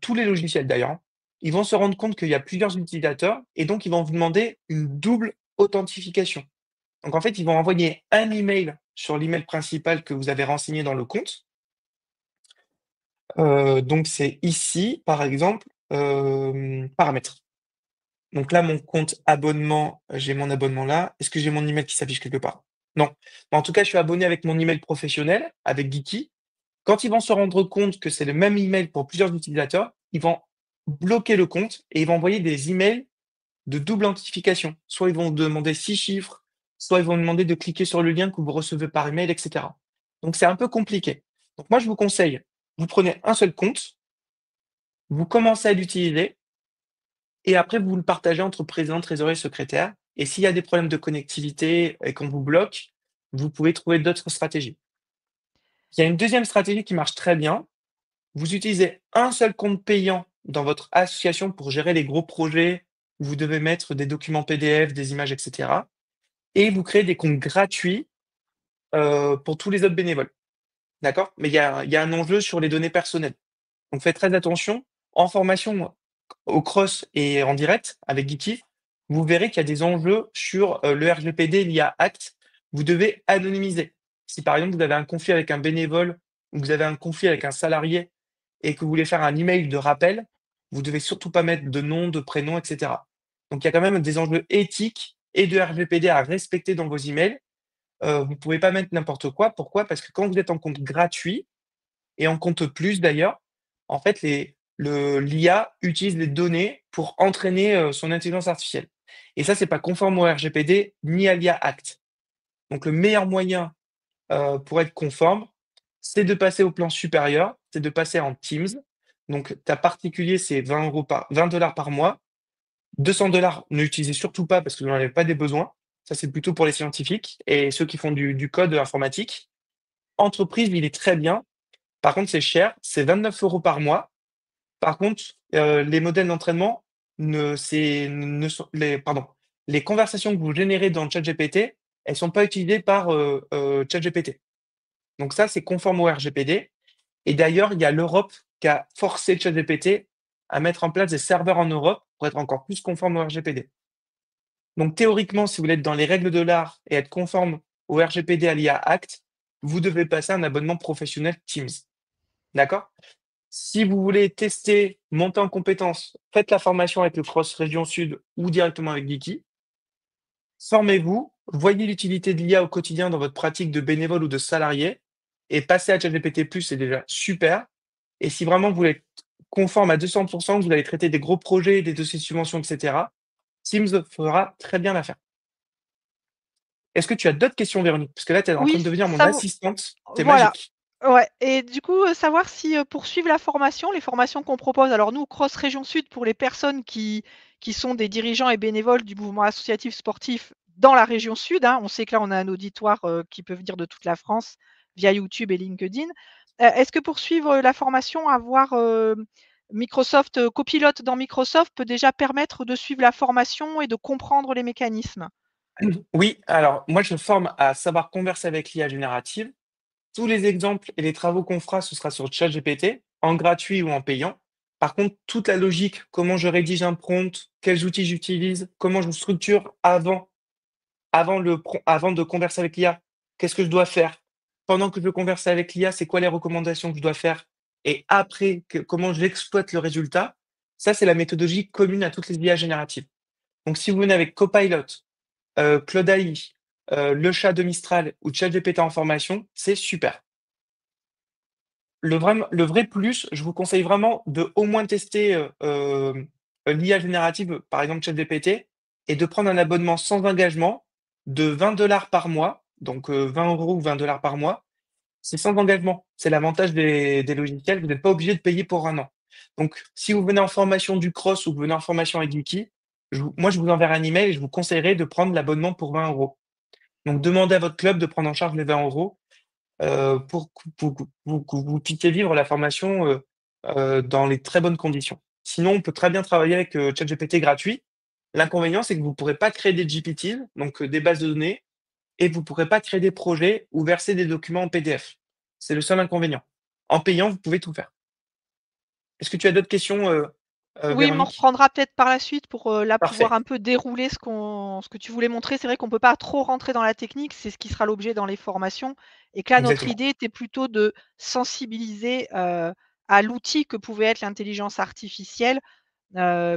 tous les logiciels d'ailleurs, hein, ils vont se rendre compte qu'il y a plusieurs utilisateurs et donc ils vont vous demander une double authentification. Donc en fait, ils vont envoyer un email sur l'email principal que vous avez renseigné dans le compte. Donc c'est ici, par exemple, paramètres. Donc là, mon compte abonnement, j'ai mon abonnement là. Est-ce que j'ai mon email qui s'affiche quelque part? Non. En tout cas, je suis abonné avec mon email professionnel, avec Geeky. Quand ils vont se rendre compte que c'est le même email pour plusieurs utilisateurs, ils vont bloquer le compte et ils vont envoyer des emails de double authentification. Soit ils vont demander 6 chiffres, soit ils vont demander de cliquer sur le lien que vous recevez par email, et cetera. Donc c'est un peu compliqué. Donc moi, je vous conseille, vous prenez un seul compte, vous commencez à l'utiliser et après vous le partagez entre président, trésorier, secrétaire et s'il y a des problèmes de connectivité et qu'on vous bloque, vous pouvez trouver d'autres stratégies. Il y a une deuxième stratégie qui marche très bien. Vous utilisez un seul compte payant dans votre association pour gérer les gros projets où vous devez mettre des documents PDF, des images, et cetera. Et vous créez des comptes gratuits, pour tous les autres bénévoles. D'accord? Mais il y a un enjeu sur les données personnelles. Donc faites très attention. En formation au cross et en direct avec Geeky, vous verrez qu'il y a des enjeux sur, le RGPD, l'IA Act. vous devez anonymiser. Si par exemple vous avez un conflit avec un bénévole ou vous avez un conflit avec un salarié et que vous voulez faire un email de rappel, vous devez surtout pas mettre de nom, de prénom, etc. Donc il y a quand même des enjeux éthiques et de RGPD à respecter dans vos emails. Vous ne pouvez pas mettre n'importe quoi. Pourquoi? Parce que quand vous êtes en compte gratuit et en compte plus d'ailleurs, en fait, l'IA utilise les données pour entraîner son intelligence artificielle. Et ça, c'est pas conforme au RGPD ni à l'IA Act. Donc, le meilleur moyen pour être conforme, c'est de passer au plan supérieur, c'est de passer en Teams. Donc, ta particulier, c'est 20 dollars par mois. 200 dollars, ne l'utilisez surtout pas parce que vous n'en avez pas des besoins. Ça, c'est plutôt pour les scientifiques et ceux qui font du code informatique. Entreprise, il est très bien. Par contre, c'est cher, c'est 29 € par mois. Par contre, les modèles d'entraînement, ne sont, les conversations que vous générez dans ChatGPT, elles sont pas utilisées par ChatGPT. Donc ça, c'est conforme au RGPD. Et d'ailleurs, il y a l'Europe qui a forcé ChatGPT à mettre en place des serveurs en Europe pour être encore plus conforme au RGPD. Donc théoriquement, si vous voulez être dans les règles de l'art et être conforme au RGPD à l'IA Act, vous devez passer un abonnement professionnel Teams. D'accord? Si vous voulez tester, monter en compétences, faites la formation avec le Cross Région Sud ou directement avec Geeky. Formez-vous, voyez l'utilité de l'IA au quotidien dans votre pratique de bénévole ou de salarié et passez à ChatGPT+, c'est déjà super. Et si vraiment vous voulez être conforme à 200%, que vous allez traiter des gros projets, des dossiers de subvention, etc., Teams fera très bien l'affaire. Est-ce que tu as d'autres questions, Véronique? Parce que là, tu es en train Oui, de devenir mon ça v assistante, tu voilà. magique. Ouais et du coup, savoir si, pour suivre la formation, les formations qu'on propose alors nous, Cross Région Sud pour les personnes qui sont des dirigeants et bénévoles du mouvement associatif sportif dans la région sud, hein. On sait que là, on a un auditoire, qui peut venir de toute la France via YouTube et LinkedIn. Est-ce que pour suivre, la formation, avoir, Microsoft, copilote dans Microsoft peut déjà permettre de suivre la formation et de comprendre les mécanismes? Oui, alors moi, je forme à savoir converser avec l'IA générative. Tous les exemples et les travaux qu'on fera, ce sera sur ChatGPT, en gratuit ou en payant. Par contre, toute la logique, comment je rédige un prompt, quels outils j'utilise, comment je structure avant de converser avec l'IA, qu'est-ce que je dois faire? Pendant que je converse avec l'IA, c'est quoi les recommandations que je dois faire? Et après, comment j'exploite le résultat? Ça, c'est la méthodologie commune à toutes les IA génératives. Donc, si vous venez avec Copilot, Claude AI, le chat de Mistral ou ChatGPT en formation, c'est super. Le vrai plus, je vous conseille vraiment de au moins tester, l'IA générative, par exemple ChatGPT et de prendre un abonnement sans engagement de 20 dollars par mois, donc 20 € ou 20 dollars par mois. C'est sans engagement. C'est l'avantage des logiciels, vous n'êtes pas obligé de payer pour un an. Donc si vous venez en formation du Cross ou vous venez en formation avec Geeky, je vous enverrai un email et je vous conseillerais de prendre l'abonnement pour 20 €. Donc demandez à votre club de prendre en charge les 20 € pour que vous puissiez vivre la formation, dans les très bonnes conditions. Sinon, on peut très bien travailler avec, ChatGPT gratuit. L'inconvénient, c'est que vous ne pourrez pas créer des GPTs, donc des bases de données et vous ne pourrez pas créer des projets ou verser des documents en PDF. C'est le seul inconvénient. En payant, vous pouvez tout faire. Est-ce que tu as d'autres questions, Oui, mais on Véronique? reprendra peut-être par la suite pour, là, pouvoir Parfait. un peu dérouler ce que tu voulais montrer. C'est vrai qu'on peut pas trop rentrer dans la technique, c'est ce qui sera l'objet dans les formations et que là, notre Exactement. idée était plutôt de sensibiliser, à l'outil que pouvait être l'intelligence artificielle,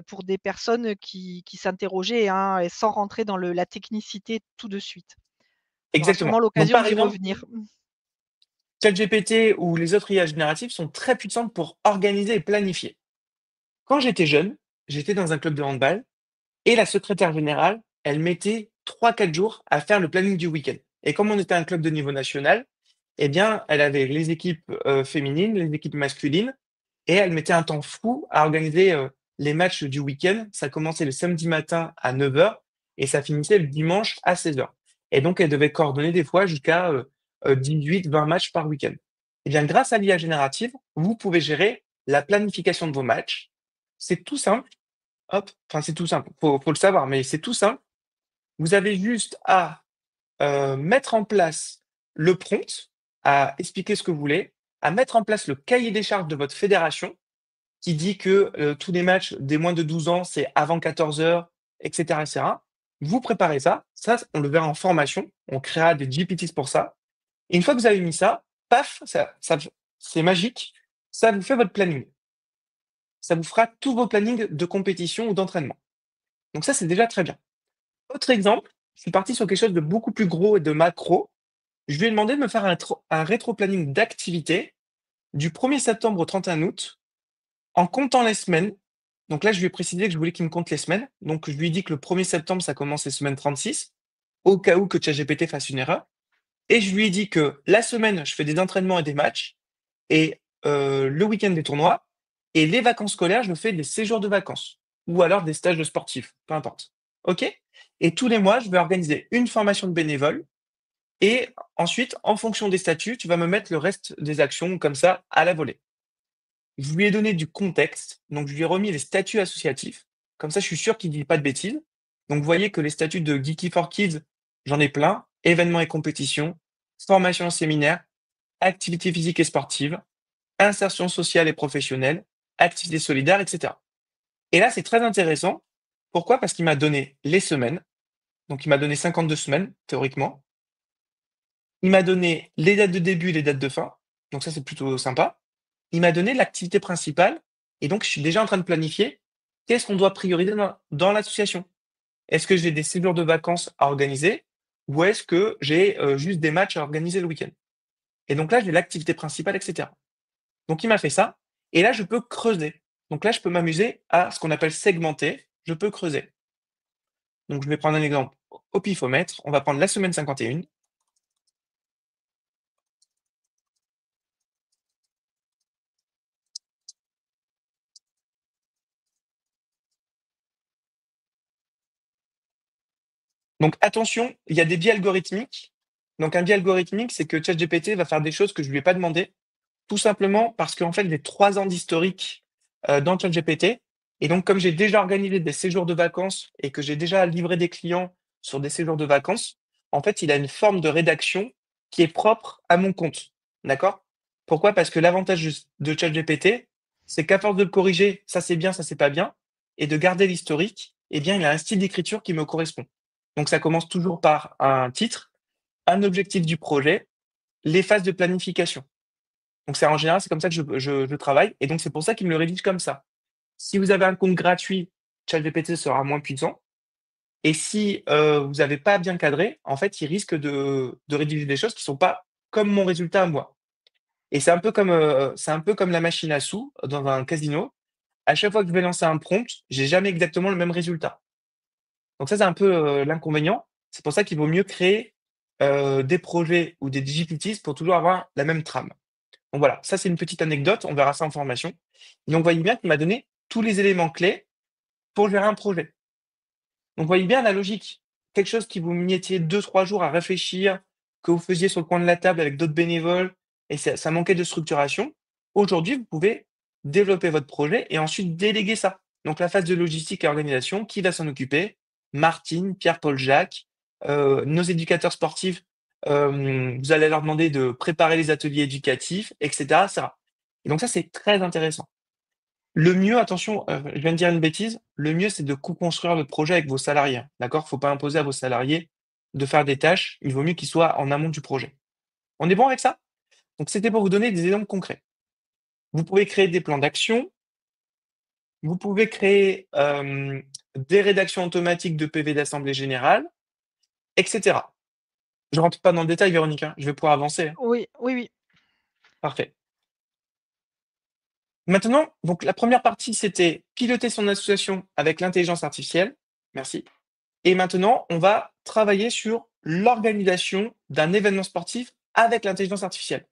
pour des personnes qui s'interrogeaient, hein, et sans rentrer dans la technicité tout de suite. On aura sûrement Exactement. Donc l'occasion par d'y exemple, revenir. ChatGPT ou les autres IA génératives sont très puissantes pour organiser et planifier. Quand j'étais jeune, j'étais dans un club de handball et la secrétaire générale, elle mettait 3 4 jours à faire le planning du week-end. Et comme on était un club de niveau national, eh bien, elle avait les équipes féminines, les équipes masculines, et elle mettait un temps fou à organiser les matchs du week-end. Ça commençait le samedi matin à 9 heures et ça finissait le dimanche à 16 heures. Et donc, elle devait coordonner des fois jusqu'à 18 20 matchs par week-end. Eh bien, grâce à l'IA générative, vous pouvez gérer la planification de vos matchs. C'est tout simple. Hop, enfin, c'est tout simple. Faut le savoir, mais c'est tout simple. Vous avez juste à mettre en place le prompt, à expliquer ce que vous voulez, à mettre en place le cahier des charges de votre fédération qui dit que tous les matchs des moins de 12 ans, c'est avant 14 heures, etc., etc. Vous préparez ça, on le verra en formation, on créera des GPTs pour ça. Et une fois que vous avez mis ça, paf, c'est magique, ça vous fait votre planning. Ça vous fera tous vos plannings de compétition ou d'entraînement. Donc ça, c'est déjà très bien. Autre exemple, je suis parti sur quelque chose de beaucoup plus gros et de macro. Je lui ai demandé de me faire un rétro-planning d'activité du 1er septembre au 31 août en comptant les semaines. Donc là, je lui ai précisé que je voulais qu'il me compte les semaines. Donc je lui ai dit que le 1er septembre, ça commence les semaines 36, au cas où que ChatGPT fasse une erreur. Et je lui ai dit que la semaine, je fais des entraînements et des matchs, et le week-end des tournois, et les vacances scolaires, je me fais des séjours de vacances, ou alors des stages de sportifs, peu importe. OK? Et tous les mois, je vais organiser une formation de bénévoles, et ensuite, en fonction des statuts, tu vas me mettre le reste des actions comme ça à la volée. Je lui ai donné du contexte, donc je lui ai remis les statuts associatifs. Comme ça, je suis sûr qu'il ne dit pas de bêtises. Donc, vous voyez que les statuts de Geeky for Kids, j'en ai plein. Événements et compétitions, formation et séminaire, activités physiques et sportives, insertion sociale et professionnelle, activités solidaires, etc. Et là, c'est très intéressant. Pourquoi? Parce qu'il m'a donné les semaines. Donc, il m'a donné 52 semaines, théoriquement. Il m'a donné les dates de début et les dates de fin. Donc, ça, c'est plutôt sympa. Il m'a donné l'activité principale et donc je suis déjà en train de planifier qu'est-ce qu'on doit prioriser dans l'association. Est-ce que j'ai des séjours de vacances à organiser ou est-ce que j'ai juste des matchs à organiser le week-end? Et donc là, j'ai l'activité principale, etc. Donc il m'a fait ça et là, je peux creuser. Donc là, je peux m'amuser à ce qu'on appelle segmenter. Je peux creuser. Donc je vais prendre un exemple au pifomètre. On va prendre la semaine 51. Donc attention, il y a des biais algorithmiques. Donc un biais algorithmique, c'est que ChatGPT va faire des choses que je lui ai pas demandé. Tout simplement parce qu'en fait, j'ai 3 ans d'historique, dans ChatGPT et donc comme j'ai déjà organisé des séjours de vacances et que j'ai déjà livré des clients sur des séjours de vacances, en fait, il a une forme de rédaction qui est propre à mon compte. D'accord? Pourquoi? Parce que l'avantage de ChatGPT, c'est qu'à force de le corriger, ça c'est bien, ça c'est pas bien et de garder l'historique, eh bien, il a un style d'écriture qui me correspond. Donc ça commence toujours par un titre, un objectif du projet, les phases de planification. Donc c'est en général, c'est comme ça que je travaille et donc c'est pour ça qu'il me le rédige comme ça. Si vous avez un compte gratuit, ChatGPT sera moins puissant et si, vous n'avez pas bien cadré, en fait, il risque de rédiger des choses qui sont pas comme mon résultat à moi et c'est un peu comme la machine à sous dans un casino. À chaque fois que je vais lancer un prompt, j'ai jamais exactement le même résultat. Donc ça, c'est un peu, l'inconvénient. C'est pour ça qu'il vaut mieux créer, des projets ou des GPTs pour toujours avoir la même trame. Donc voilà, ça c'est une petite anecdote, on verra ça en formation. Et donc vous voyez bien qu'il m'a donné tous les éléments clés pour gérer un projet. Donc vous voyez bien la logique. Quelque chose qui vous mettiez 2, 3 jours à réfléchir, que vous faisiez sur le coin de la table avec d'autres bénévoles, et ça manquait de structuration. Aujourd'hui, vous pouvez développer votre projet et ensuite déléguer ça. Donc la phase de logistique et organisation, qui va s'en occuper? Martine, Pierre-Paul Jacques, nos éducateurs sportifs, vous allez leur demander de préparer les ateliers éducatifs, et cetera. Et donc ça, c'est très intéressant. Le mieux, attention, je viens de dire une bêtise, le mieux, c'est de co-construire le projet avec vos salariés, d'accord? Faut pas imposer à vos salariés de faire des tâches, il vaut mieux qu'ils soient en amont du projet. On est bon avec ça? Donc c'était pour vous donner des exemples concrets. Vous pouvez créer des plans d'action, vous pouvez créer, des rédactions automatiques de PV d'assemblée générale, et cetera. Je rentre pas dans le détail, Véronique, hein, je vais pouvoir avancer, hein. Oui, oui, oui. Parfait. Maintenant, donc la première partie, c'était piloter son association avec l'intelligence artificielle. Merci. Et maintenant, on va travailler sur l'organisation d'un événement sportif avec l'intelligence artificielle.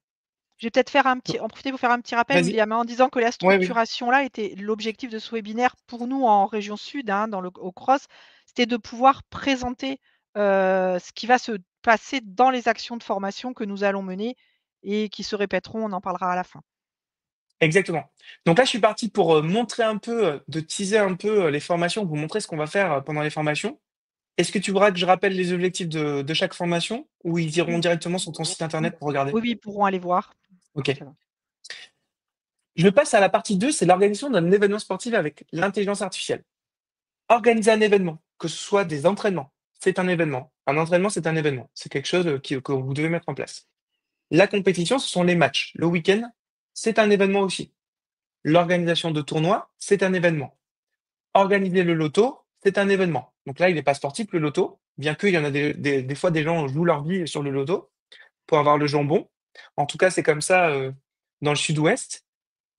Je vais peut-être faire un Donc petit en profiter pour faire un petit rappel, vas-y. William, hein, en disant que la Oui, oui. structuration là était l'objectif de ce webinaire pour nous en région sud, hein, dans le au CROSS, c'était de pouvoir présenter, ce qui va se passer dans les actions de formation que nous allons mener et qui se répéteront, on en parlera à la fin. Exactement. Donc là, je suis parti pour, montrer un peu, de teaser un peu, les formations, vous montrer ce qu'on va faire, pendant les formations. Est-ce que tu voudras que je rappelle les objectifs de chaque formation ou ils iront Ou directement sur ton site internet pour regarder? oui, oui, ils pourront aller voir. OK. Ça va. Je passe à la partie 2, c'est l'organisation d'un événement sportif avec l'intelligence artificielle. Organiser un événement, que ce soit des entraînements, c'est un événement. Un entraînement, c'est un événement. C'est quelque chose que vous devez mettre en place. La compétition, ce sont les matchs. Le week-end, c'est un événement aussi. L'organisation de tournois, c'est un événement. Organiser le loto, c'est un événement. Donc là, il n'est pas sportif, le loto, bien qu'il y en a des fois, des gens jouent leur vie sur le loto pour avoir le jambon. En tout cas, c'est comme ça dans le sud-ouest.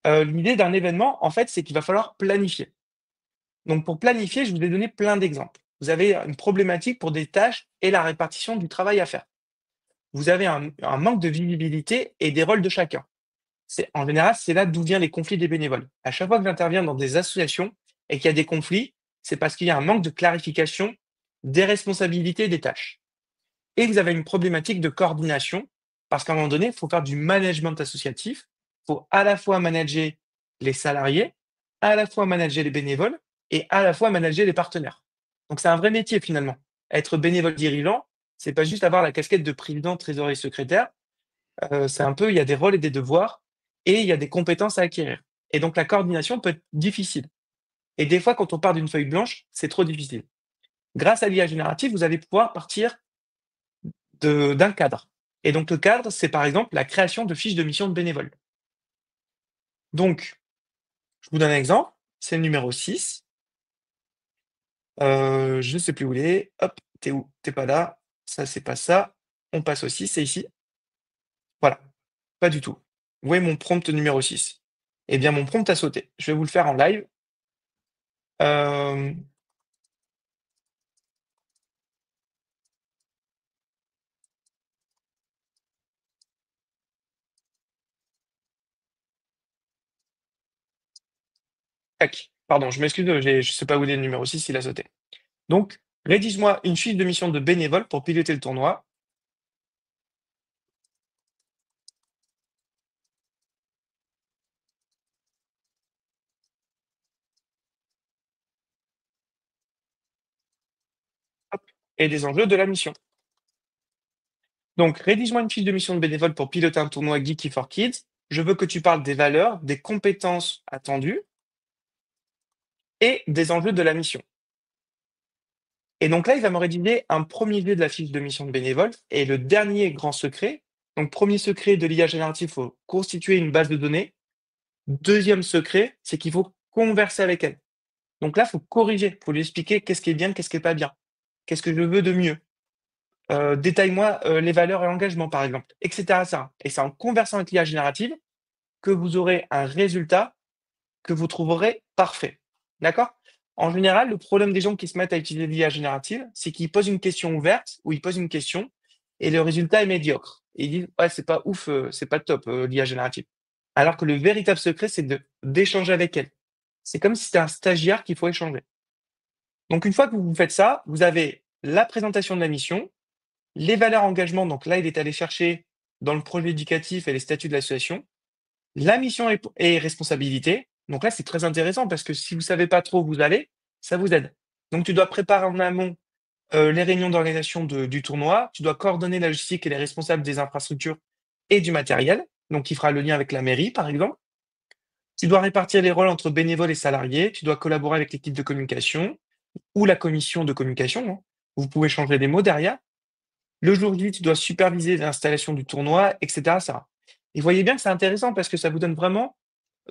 L'idée d'un événement, en fait, c'est qu'il va falloir planifier. Donc pour planifier, je vous ai donné plein d'exemples. Vous avez une problématique pour des tâches et la répartition du travail à faire. Vous avez un manque de visibilité et des rôles de chacun. En général, c'est là d'où viennent les conflits des bénévoles. À chaque fois que j'interviens dans des associations et qu'il y a des conflits, c'est parce qu'il y a un manque de clarification des responsabilités et des tâches. Et vous avez une problématique de coordination, parce qu'à un moment donné, il faut faire du management associatif. Il faut à la fois manager les salariés, à la fois manager les bénévoles et à la fois manager les partenaires. Donc c'est un vrai métier finalement. Être bénévole dirigeant, c'est pas juste avoir la casquette de président, trésorier, secrétaire. C'est un peu, il y a des rôles et des devoirs et il y a des compétences à acquérir. Et donc la coordination peut être difficile. Et des fois, quand on part d'une feuille blanche, c'est trop difficile. Grâce à l'IA générative, vous allez pouvoir partir d'un cadre. Et donc le cadre, c'est par exemple la création de fiches de mission de bénévoles. Donc, je vous donne un exemple, c'est le numéro 6. Je ne sais plus où il est. Hop, t'es où? T'es pas là. Ça, c'est pas ça. On passe au 6, c'est ici. Voilà, pas du tout. Où est mon prompt numéro 6? Eh bien, mon prompt a sauté. Je vais vous le faire en live. Euh, Tac. Pardon, je m'excuse, je ne sais pas où est le numéro 6, il a sauté. Donc, rédige-moi une fiche de mission de bénévole pour piloter le tournoi. Hop, et des enjeux de la mission. Donc, rédige-moi une fiche de mission de bénévole pour piloter un tournoi Geeky for Kids. Je veux que tu parles des valeurs, des compétences attendues et des enjeux de la mission. Et donc là, il va me rédiger un premier jet de la fiche de mission de bénévole et le dernier grand secret. Donc, premier secret de l'IA générative, il faut constituer une base de données. Deuxième secret, c'est qu'il faut converser avec elle. Donc là, il faut corriger, il faut lui expliquer qu'est-ce qui est bien, qu'est-ce qui est pas bien, qu'est-ce que je veux de mieux. Détaille-moi les valeurs et l'engagement, par exemple, etc. Ça. Et c'est en conversant avec l'IA générative que vous aurez un résultat que vous trouverez parfait. D'accord? En général, le problème des gens qui se mettent à utiliser l'IA générative, c'est qu'ils posent une question ouverte ou ils posent une question et le résultat est médiocre. Et ils disent, ouais, c'est pas ouf, c'est pas top, l'IA générative. Alors que le véritable secret, c'est d'échanger avec elle. C'est comme si c'était un stagiaire qu'il faut échanger. Donc, une fois que vous faites ça, vous avez la présentation de la mission, les valeurs engagement. Donc là, il est allé chercher dans le projet éducatif et les statuts de l'association, la mission et responsabilité. Donc là, c'est très intéressant parce que si vous savez pas trop où vous allez, ça vous aide. Donc tu dois préparer en amont les réunions d'organisation du tournoi, tu dois coordonner la logistique et les responsables des infrastructures et du matériel, donc qui fera le lien avec la mairie, par exemple. Tu dois répartir les rôles entre bénévoles et salariés, tu dois collaborer avec l'équipe de communication ou la commission de communication, hein. Vous pouvez changer les mots derrière. Le jour J, tu dois superviser l'installation du tournoi, etc., etc. Et voyez bien que c'est intéressant parce que ça vous donne vraiment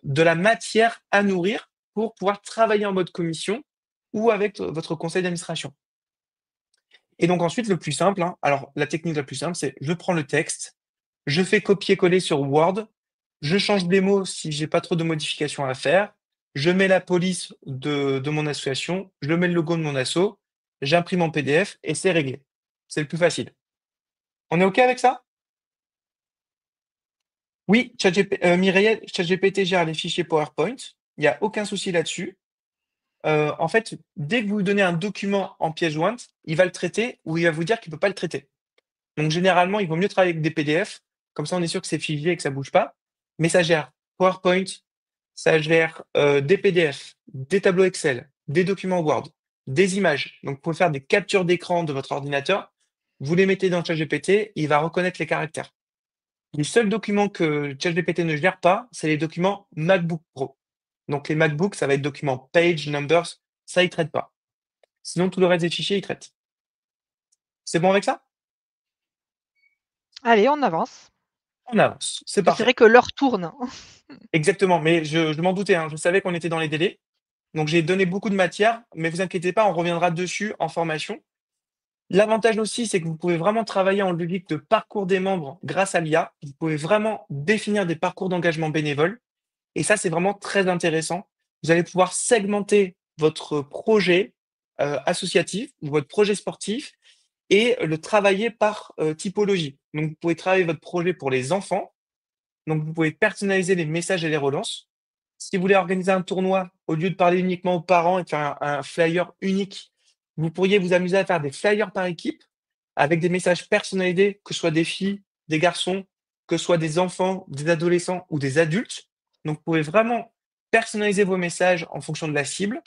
de la matière à nourrir pour pouvoir travailler en mode commission ou avec votre conseil d'administration. Et donc ensuite, le plus simple, hein, alors la technique la plus simple, c'est je prends le texte, je fais copier-coller sur Word, je change des mots si j'ai pas trop de modifications à faire, je mets la police de mon association, je mets le logo de mon asso, j'imprime en PDF et c'est réglé. C'est le plus facile. On est OK avec ça? Oui, Mireille, ChatGPT gère les fichiers PowerPoint. Il n'y a aucun souci là-dessus. En fait, dès que vous lui donnez un document en pièce jointe, il va le traiter ou il va vous dire qu'il ne peut pas le traiter. Donc généralement, il vaut mieux travailler avec des PDF, comme ça on est sûr que c'est figé et que ça ne bouge pas. Mais ça gère PowerPoint, ça gère des PDF, des tableaux Excel, des documents Word, des images. Donc vous pouvez faire des captures d'écran de votre ordinateur, vous les mettez dans ChatGPT et il va reconnaître les caractères. Les seuls documents que ChatGPT ne gère pas, c'est les documents MacBook Pro. Donc les MacBooks, ça va être documents Page, Numbers, ça, il ne traite pas. Sinon, tout le reste des fichiers, il traite. C'est bon avec ça? Allez, on avance. On avance, c'est Parce que c'est parfait. vrai que l'heure tourne. Exactement, mais je m'en doutais, hein, je savais qu'on était dans les délais. Donc j'ai donné beaucoup de matière, mais vous inquiétez pas, on reviendra dessus en formation. L'avantage aussi, c'est que vous pouvez vraiment travailler en logique de parcours des membres grâce à l'IA. Vous pouvez vraiment définir des parcours d'engagement bénévole et ça, c'est vraiment très intéressant. Vous allez pouvoir segmenter votre projet, associatif ou votre projet sportif et le travailler par, typologie. Donc vous pouvez travailler votre projet pour les enfants, donc vous pouvez personnaliser les messages et les relances. Si vous voulez organiser un tournoi, au lieu de parler uniquement aux parents et de faire un flyer unique, vous pourriez vous amuser à faire des flyers par équipe avec des messages personnalisés, que ce soit des filles, des garçons, que ce soit des enfants, des adolescents ou des adultes. Donc vous pouvez vraiment personnaliser vos messages en fonction de la cible.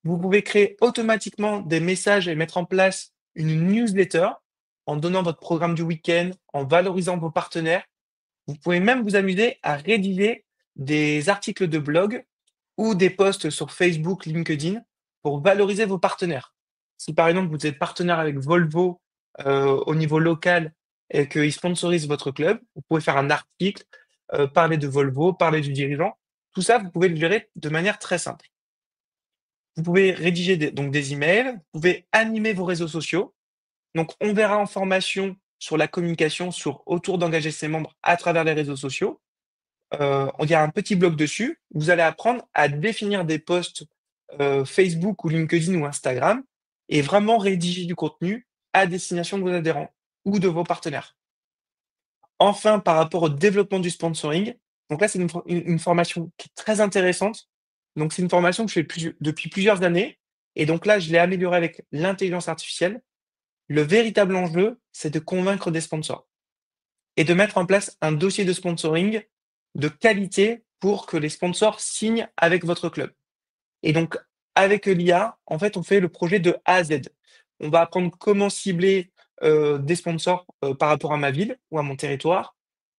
Vous pouvez créer automatiquement des messages et mettre en place une newsletter en donnant votre programme du week-end, en valorisant vos partenaires. Vous pouvez même vous amuser à rédiger des articles de blog ou des posts sur Facebook, LinkedIn pour valoriser vos partenaires. Si par exemple vous êtes partenaire avec Volvo au niveau local et qu'ils sponsorisent votre club, vous pouvez faire un article, parler de Volvo, parler du dirigeant. Tout ça, vous pouvez le gérer de manière très simple. Vous pouvez rédiger donc des emails, vous pouvez animer vos réseaux sociaux. Donc, on verra en formation sur la communication, autour d'engager ses membres à travers les réseaux sociaux. Il y a un petit bloc dessus. Vous allez apprendre à définir des posts Facebook ou LinkedIn ou Instagram et vraiment rédiger du contenu à destination de vos adhérents ou de vos partenaires. Enfin, par rapport au développement du sponsoring, donc là, c'est une formation qui est très intéressante. Donc, c'est une formation que je fais depuis plusieurs années. Et donc là, je l'ai améliorée avec l'intelligence artificielle. Le véritable enjeu, c'est de convaincre des sponsors et de mettre en place un dossier de sponsoring de qualité pour que les sponsors signent avec votre club. Et donc, avec l'IA, en fait, on fait le projet de A à Z. On va apprendre comment cibler des sponsors par rapport à ma ville ou à mon territoire,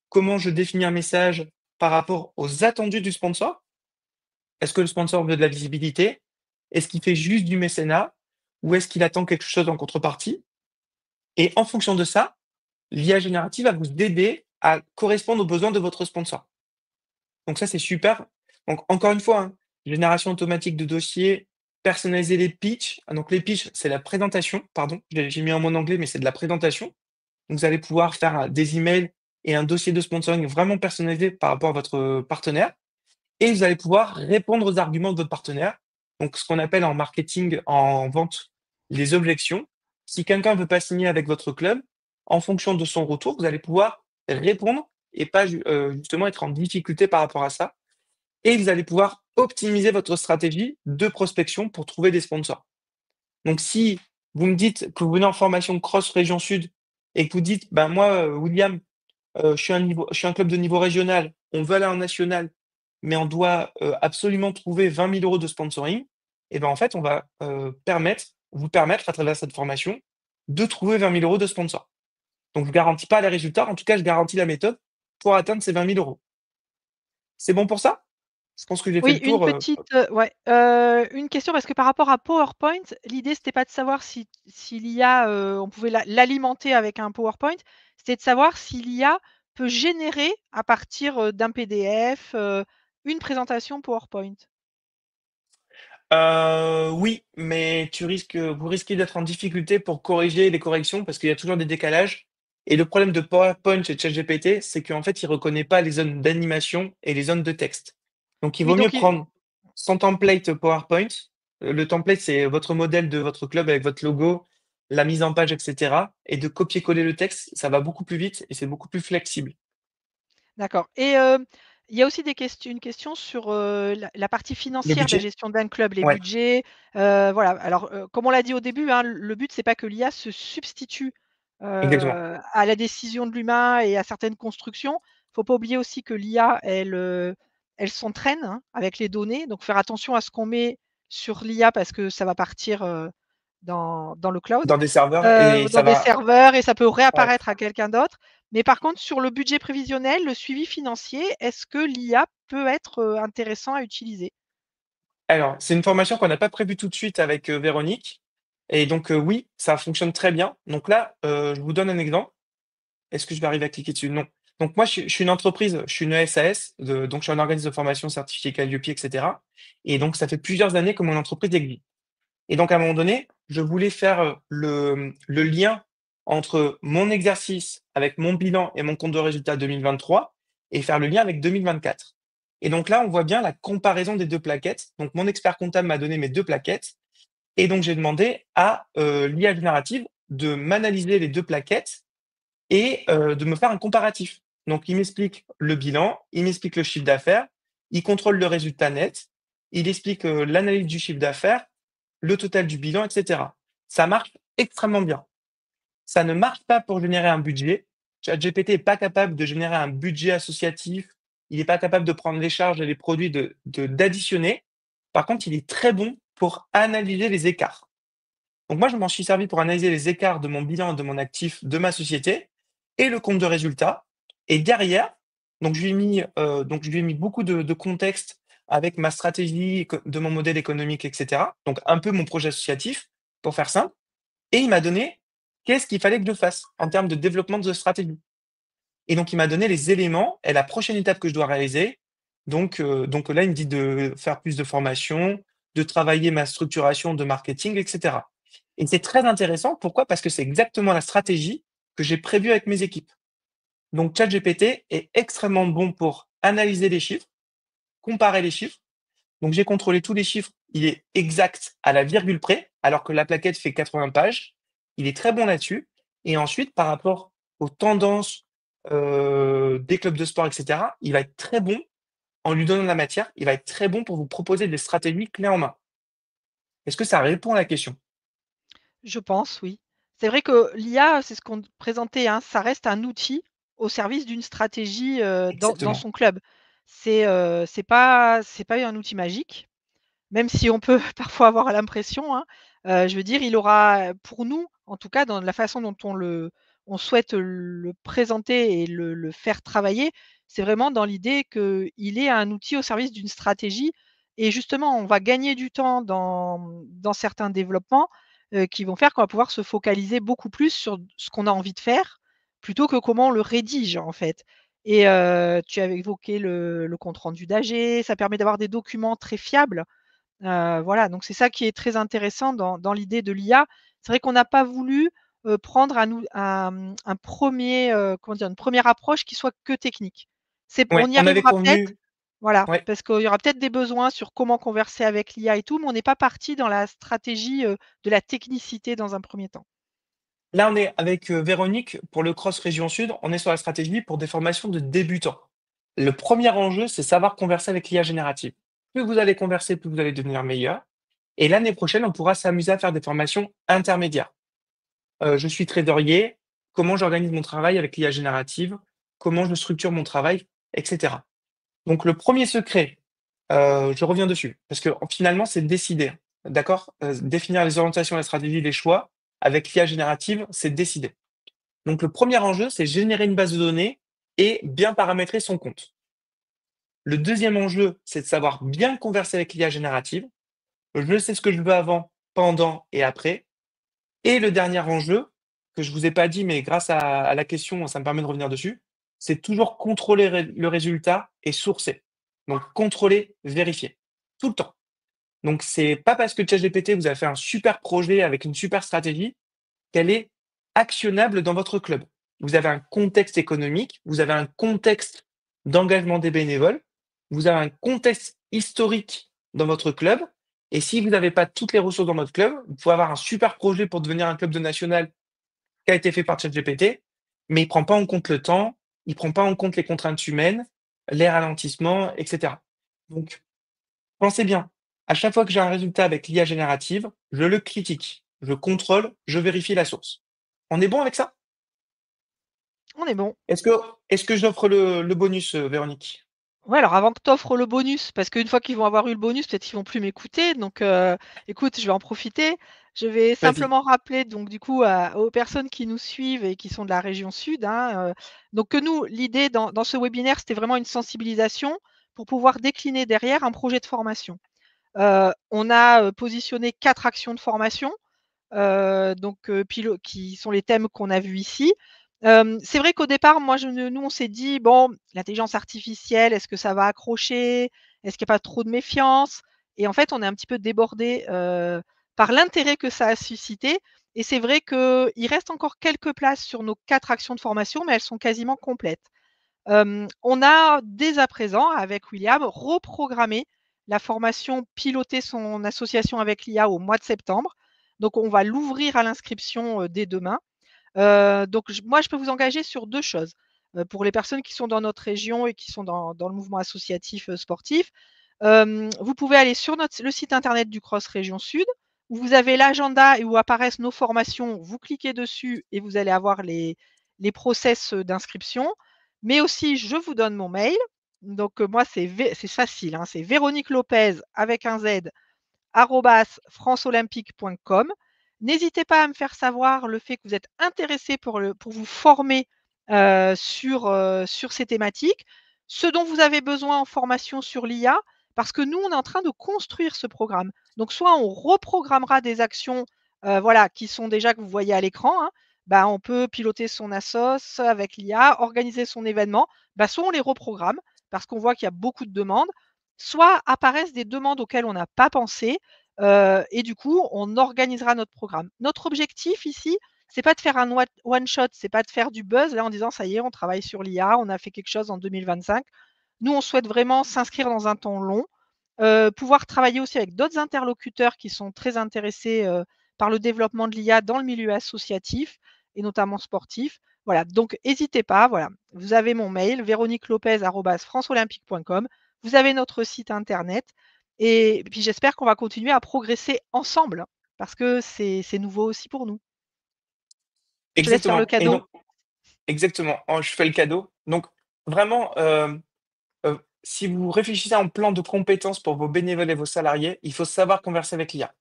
comment je définis un message par rapport aux attendus du sponsor. Est-ce que le sponsor veut de la visibilité? Est-ce qu'il fait juste du mécénat? Ou est-ce qu'il attend quelque chose en contrepartie? Et en fonction de ça, l'IA générative va vous aider à correspondre aux besoins de votre sponsor. Donc ça, c'est super. Donc encore une fois, hein, génération automatique de dossiers, personnaliser les pitchs. Ah, donc les pitchs, c'est la présentation, pardon, j'ai mis en mot anglais, mais c'est de la présentation. Donc vous allez pouvoir faire des emails et un dossier de sponsoring vraiment personnalisé par rapport à votre partenaire. Et vous allez pouvoir répondre aux arguments de votre partenaire. Donc ce qu'on appelle en marketing, en vente, les objections. Si quelqu'un ne veut pas signer avec votre club, en fonction de son retour, vous allez pouvoir répondre et pas justement être en difficulté par rapport à ça. Et vous allez pouvoir optimiser votre stratégie de prospection pour trouver des sponsors. Donc si vous me dites que vous venez en formation Cross Région Sud et que vous dites: «Ben moi, William, je suis un club de niveau régional, on veut aller en national, mais on doit, absolument trouver 20 000 € de sponsoring», et ben, en fait, on va, vous permettre à travers cette formation de trouver 20 000 € de sponsors. Donc je garantis pas les résultats, en tout cas, je garantis la méthode pour atteindre ces 20 000 €. C'est bon pour ça? Je pense que j'ai fait Oui, le tour, ouais, une question parce que par rapport à PowerPoint, l'idée c'était pas de savoir si l'IA, on pouvait l'alimenter avec un PowerPoint, c'était de savoir si l'IA peut générer à partir, d'un PDF, une présentation PowerPoint. Oui, mais vous risquez d'être en difficulté pour corriger les corrections parce qu'il y a toujours des décalages et le problème de PowerPoint chez ChatGPT, c'est qu'en fait, il reconnaît pas les zones d'animation et les zones de texte. Donc il Oui vaut mieux donc i prendre son template PowerPoint. Le template, c'est votre modèle de votre club avec votre logo, la mise en page et cetera et de copier-coller le texte, ça va beaucoup plus vite et c'est beaucoup plus flexible. D'accord et il y a aussi une question sur, la partie Le financière de la budget? gestion d'un club, les Ouais, budgets, voilà. Alors, comme on l'a dit au début, hein, le but c'est pas que l'IA se substitue, exactement. à la décision de l'humain et à certaines constructions. Faut pas oublier aussi que l'IA, elle s'entraîne, hein, avec les données, donc faire attention à ce qu'on met sur l'IA parce que ça va partir, dans le cloud, Dans des serveurs et dans ça des va serveurs et ça peut ouais. réapparaître à quelqu'un d'autre. Mais par contre, sur le budget prévisionnel, le suivi financier, est-ce que l'IA peut être, intéressant à utiliser? Alors, c'est une formation qu'on n'a pas prévue tout de suite avec, Véronique. Et donc, oui, ça fonctionne très bien. Donc là, je vous donne un exemple. Est-ce que je vais arriver à cliquer dessus? Non. Donc moi, je suis une entreprise, je suis une SAS, donc je suis un organisme de formation certifié Qualiopi, et cetera. Et donc ça fait plusieurs années que mon entreprise existe. Et donc à un moment donné, je voulais faire, le lien entre mon exercice avec mon bilan et mon compte de résultat 2023 et faire le lien avec 2024. Et donc là, on voit bien la comparaison des 2 plaquettes. Donc mon expert comptable m'a donné mes 2 plaquettes et donc j'ai demandé à, l'IA générative de m'analyser les 2 plaquettes et de me faire un comparatif. Donc il m'explique le bilan, il m'explique le chiffre d'affaires, il contrôle le résultat net, il explique, l'analyse du chiffre d'affaires, le total du bilan, et cetera. Ça marche extrêmement bien. Ça ne marche pas pour générer un budget. ChatGPT est pas capable de générer un budget associatif, il est pas capable de prendre les charges et les produits d'additionner. Par contre, il est très bon pour analyser les écarts. Donc moi, je m'en suis servi pour analyser les écarts de mon bilan et de mon actif de ma société et le compte de résultat. Et derrière, donc je lui ai mis beaucoup de contexte avec ma stratégie de mon modèle économique, et cetera. Donc un peu mon projet associatif, pour faire simple. Et il m'a donné qu'est-ce qu'il fallait que je fasse en termes de développement de stratégie. Et donc il m'a donné les éléments et la prochaine étape que je dois réaliser. Donc là, il me dit de faire plus de formation, de travailler ma structuration de marketing, et cetera. Et c'est très intéressant. Pourquoi? Parce que c'est exactement la stratégie que j'ai prévue avec mes équipes. Donc ChatGPT est extrêmement bon pour analyser les chiffres, comparer les chiffres. Donc j'ai contrôlé tous les chiffres, il est exact à la virgule près, alors que la plaquette fait 80 pages. Il est très bon là-dessus. Et ensuite, par rapport aux tendances, des clubs de sport, et cetera, il va être très bon en lui donnant la matière, il va être très bon pour vous proposer des stratégies clés en main. Est-ce que ça répond à la question? Je pense, oui. C'est vrai que l'IA, c'est ce qu'on présentait, hein, ça reste un outil au service d'une stratégie, dans Exactement. son club. C'est pas un outil magique. Même si on peut parfois avoir l'impression, hein, je veux dire, il aura pour nous, en tout cas dans la façon dont on souhaite le présenter et le faire travailler, c'est vraiment dans l'idée qu'il est un outil au service d'une stratégie et justement, on va gagner du temps dans certains développements, qui vont faire qu'on va pouvoir se focaliser beaucoup plus sur ce qu'on a envie de faire, plutôt que comment on le rédige, en fait et tu avais évoqué le compte rendu d'AG, ça permet d'avoir des documents très fiables. Voilà, donc c'est ça qui est très intéressant dans l'idée de l'IA. C'est vrai qu'on n'a pas voulu, prendre un 1er, comment dire? Une première approche qui soit que technique. C'est Ouais, on y on avait arrivera peut-être, convenu. voilà, Ouais. parce qu'il y aura peut-être des besoins sur comment converser avec l'IA et tout, mais on n'est pas parti dans la stratégie, de la technicité dans un premier temps. Là, on est avec, Véronique pour le Cross Région Sud, on est sur la stratégie pour des formations de débutants. Le premier enjeu, c'est savoir converser avec l'IA générative. Plus vous allez converser, plus vous allez devenir meilleur. Et l'année prochaine, on pourra s'amuser à faire des formations intermédiaires. Je suis trésorier, comment j'organise mon travail avec l'IA générative, comment je structure mon travail, et cetera. Donc le premier secret, je reviens dessus, parce que finalement, c'est décider, d'accord? Définir les orientations, la stratégie, les choix avec l'IA générative, c'est décider. Donc le premier enjeu, c'est générer une base de données et bien paramétrer son compte. Le deuxième enjeu, c'est de savoir bien converser avec l'IA générative. Je sais ce que je veux avant, pendant et après. Et le dernier enjeu, que je vous ai pas dit, mais grâce à la question, ça me permet de revenir dessus, c'est toujours contrôler le résultat et sourcer. Donc contrôler, vérifier, tout le temps. Donc c'est pas parce que ChatGPT vous a fait un super projet avec une super stratégie qu'elle est actionnable dans votre club. Vous avez un contexte économique, vous avez un contexte d'engagement des bénévoles, vous avez un contexte historique dans votre club. Et si vous n'avez pas toutes les ressources dans votre club, vous pouvez avoir un super projet pour devenir un club de national qui a été fait par ChatGPT, mais il ne prend pas en compte le temps, il ne prend pas en compte les contraintes humaines, les ralentissements, etc. Donc, pensez bien, à chaque fois que j'ai un résultat avec l'IA générative, je le critique, je contrôle, je vérifie la source. On est bon avec ça? On est bon. Est-ce que, est-ce que j'offre le bonus, Véronique? Ouais, alors avant que tu offres le bonus, parce qu'une fois qu'ils vont avoir eu le bonus, peut-être qu'ils vont plus m'écouter. Donc, écoute, je vais en profiter. Je vais Vas-y. simplement rappeler donc du coup aux personnes qui nous suivent et qui sont de la région sud, hein, donc que nous, l'idée dans ce webinaire, c'était vraiment une sensibilisation pour pouvoir décliner derrière un projet de formation. On a, positionné 4 actions de formation. qui sont les thèmes qu'on a vus ici. C'est vrai qu'au départ, nous, on s'est dit, bon, l'intelligence artificielle, est-ce que ça va accrocher? Est-ce qu'il n'y a pas trop de méfiance? Et en fait, on est un petit peu débordé par l'intérêt que ça a suscité. Et c'est vrai qu'il reste encore quelques places sur nos 4 actions de formation, mais elles sont quasiment complètes. On a dès à présent, avec William, reprogrammé la formation Piloter son association avec l'IA au mois de septembre. Donc on va l'ouvrir à l'inscription, dès demain. Donc moi, je peux vous engager sur 2 choses. Pour les personnes qui sont dans notre région et qui sont dans le mouvement associatif, sportif, vous pouvez aller sur le site internet du Cross Région Sud, où vous avez l'agenda et où apparaissent nos formations. Vous cliquez dessus et vous allez avoir les process, d'inscription. Mais aussi, je vous donne mon mail. Donc, moi, c'est facile, hein, c'est Véronique Lopez avec un Z franceolympique.com. N'hésitez pas à me faire savoir le fait que vous êtes intéressé pour vous former sur ces thématiques, ce dont vous avez besoin en formation sur l'IA, parce que nous, on est en train de construire ce programme. Donc, soit on reprogrammera des actions voilà, qui sont déjà que vous voyez à l'écran. Hein. Bah, on peut piloter son assos avec l'IA, organiser son événement. Bah, soit on les reprogramme parce qu'on voit qu'il y a beaucoup de demandes, soit apparaissent des demandes auxquelles on n'a pas pensé et du coup, on organisera notre programme. Notre objectif ici, c'est pas de faire un one shot, c'est pas de faire du buzz là en disant ça y est, on travaille sur l'IA, on a fait quelque chose en 2025. Nous, on souhaite vraiment s'inscrire dans un temps long, pouvoir travailler aussi avec d'autres interlocuteurs qui sont très intéressés par le développement de l'IA dans le milieu associatif et notamment sportif. Voilà, donc n'hésitez pas, voilà, vous avez mon mail, véroniquelopez@franceolympique.com, vous avez notre site internet et puis j'espère qu'on va continuer à progresser ensemble parce que c'est nouveau aussi pour nous. Je te laisse faire le Exactement. Et cadeau. donc, exactement. Je fais le cadeau. Donc, vraiment, si vous réfléchissez à un plan de compétences pour vos bénévoles et vos salariés, il faut savoir converser avec l'IA.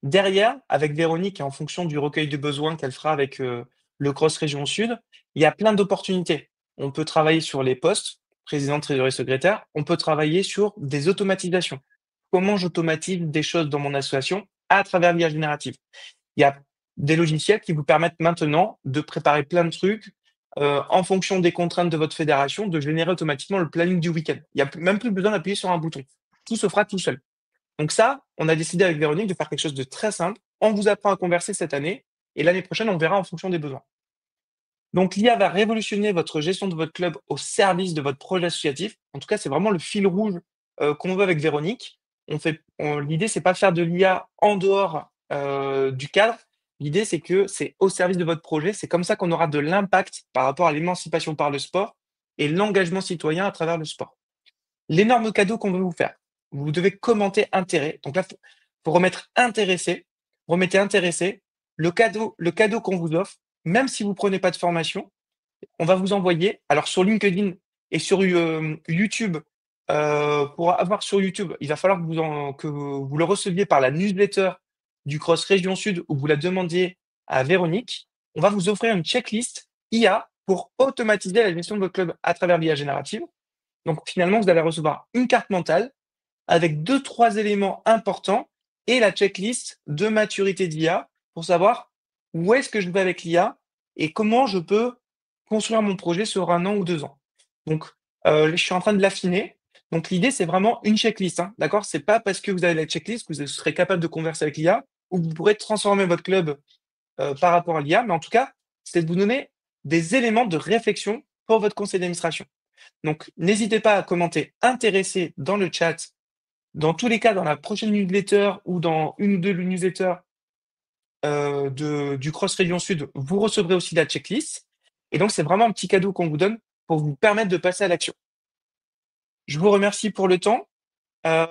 Derrière, avec Véronique et en fonction du recueil de besoins qu'elle fera avec, le Cross Région Sud, il y a plein d'opportunités. On peut travailler sur les postes, président, trésorier, secrétaire. On peut travailler sur des automatisations. Comment j'automatise des choses dans mon association à travers l'IA générative? Il y a des logiciels qui vous permettent maintenant de préparer plein de trucs, en fonction des contraintes de votre fédération, de générer automatiquement le planning du week-end. Il y a même plus besoin d'appuyer sur un bouton. Tout se fera tout seul. Donc ça, on a décidé avec Véronique de faire quelque chose de très simple. On vous apprend à converser cette année et l'année prochaine, on verra en fonction des besoins. Donc l'IA va révolutionner votre gestion de votre club au service de votre projet associatif. En tout cas, c'est vraiment le fil rouge qu'on veut avec Véronique. L'idée, c'est pas de faire de l'IA en dehors du cadre. L'idée, c'est que c'est au service de votre projet. C'est comme ça qu'on aura de l'impact par rapport à l'émancipation par le sport et l'engagement citoyen à travers le sport. L'énorme cadeau qu'on veut vous faire, vous devez commenter intérêt. Donc là, faut remettre intéressé. Remettez intéressé. Le cadeau qu'on vous offre, même si vous prenez pas de formation, on va vous envoyer. Alors sur LinkedIn et sur YouTube, pour avoir sur YouTube, il va falloir que vous le receviez par la newsletter du Cross Région Sud ou vous la demandiez à Véronique. On va vous offrir une checklist IA pour automatiser la gestion de votre club à travers l'IA générative. Donc finalement, vous allez recevoir une carte mentale avec deux, trois éléments importants et la checklist de maturité d'IA pour savoir où est-ce que je vais avec l'IA et comment je peux construire mon projet sur 1 an ou 2 ans. Donc, je suis en train de l'affiner. Donc l'idée, c'est vraiment une checklist, hein, d'accord? C'est pas parce que vous avez la checklist que vous serez capable de converser avec l'IA ou que vous pourrez transformer votre club par rapport à l'IA, mais en tout cas, c'est de vous donner des éléments de réflexion pour votre conseil d'administration. Donc, n'hésitez pas à commenter intéressé dans le chat. Dans tous les cas, dans la prochaine newsletter ou dans une ou deux newsletters du Cross Région Sud, vous recevrez aussi la checklist. Et donc, c'est vraiment un petit cadeau qu'on vous donne pour vous permettre de passer à l'action. Je vous remercie pour le temps. Euh,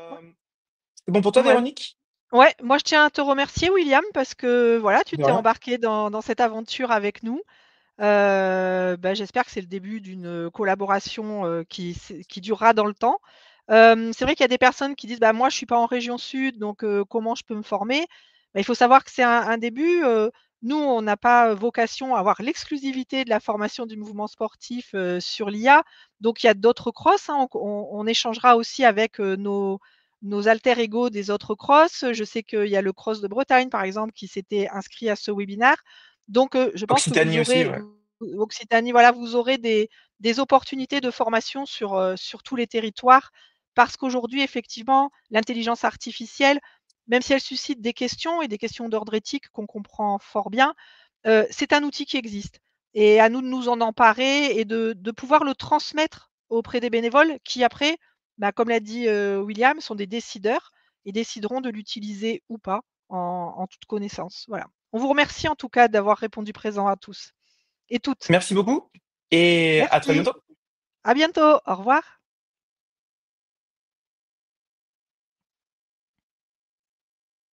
c'est bon pour toi, Ouais, Véronique? ouais, moi je tiens à te remercier William parce que voilà, tu De t'es rien. embarqué dans cette aventure avec nous. Bah, j'espère que c'est le début d'une collaboration, qui durera dans le temps. C'est vrai qu'il y a des personnes qui disent: «Bah, moi, je suis pas en région sud, donc comment je peux me former?» Bah, il faut savoir que c'est un début, nous, on n'a pas vocation à avoir l'exclusivité de la formation du mouvement sportif, sur l'IA. Donc il y a d'autres crosses, hein, on échangera aussi avec, nos alter ego des autres crosses. Je sais qu'il y a le cross de Bretagne, par exemple, qui s'était inscrit à ce webinaire. Donc, je pense que vous Occitanie aussi, aurez, ouais. Occitanie, voilà, vous aurez des opportunités de formation sur tous les territoires. Parce qu'aujourd'hui, effectivement, l'intelligence artificielle, même si elle suscite des questions et des questions d'ordre éthique qu'on comprend fort bien, c'est un outil qui existe. Et à nous de nous en emparer et de pouvoir le transmettre auprès des bénévoles qui, après, bah, comme l'a dit William, sont des décideurs et décideront de l'utiliser ou pas en toute connaissance. Voilà. On vous remercie en tout cas d'avoir répondu présent à tous et toutes. Merci beaucoup et à très Merci. bientôt. À bientôt. Au revoir.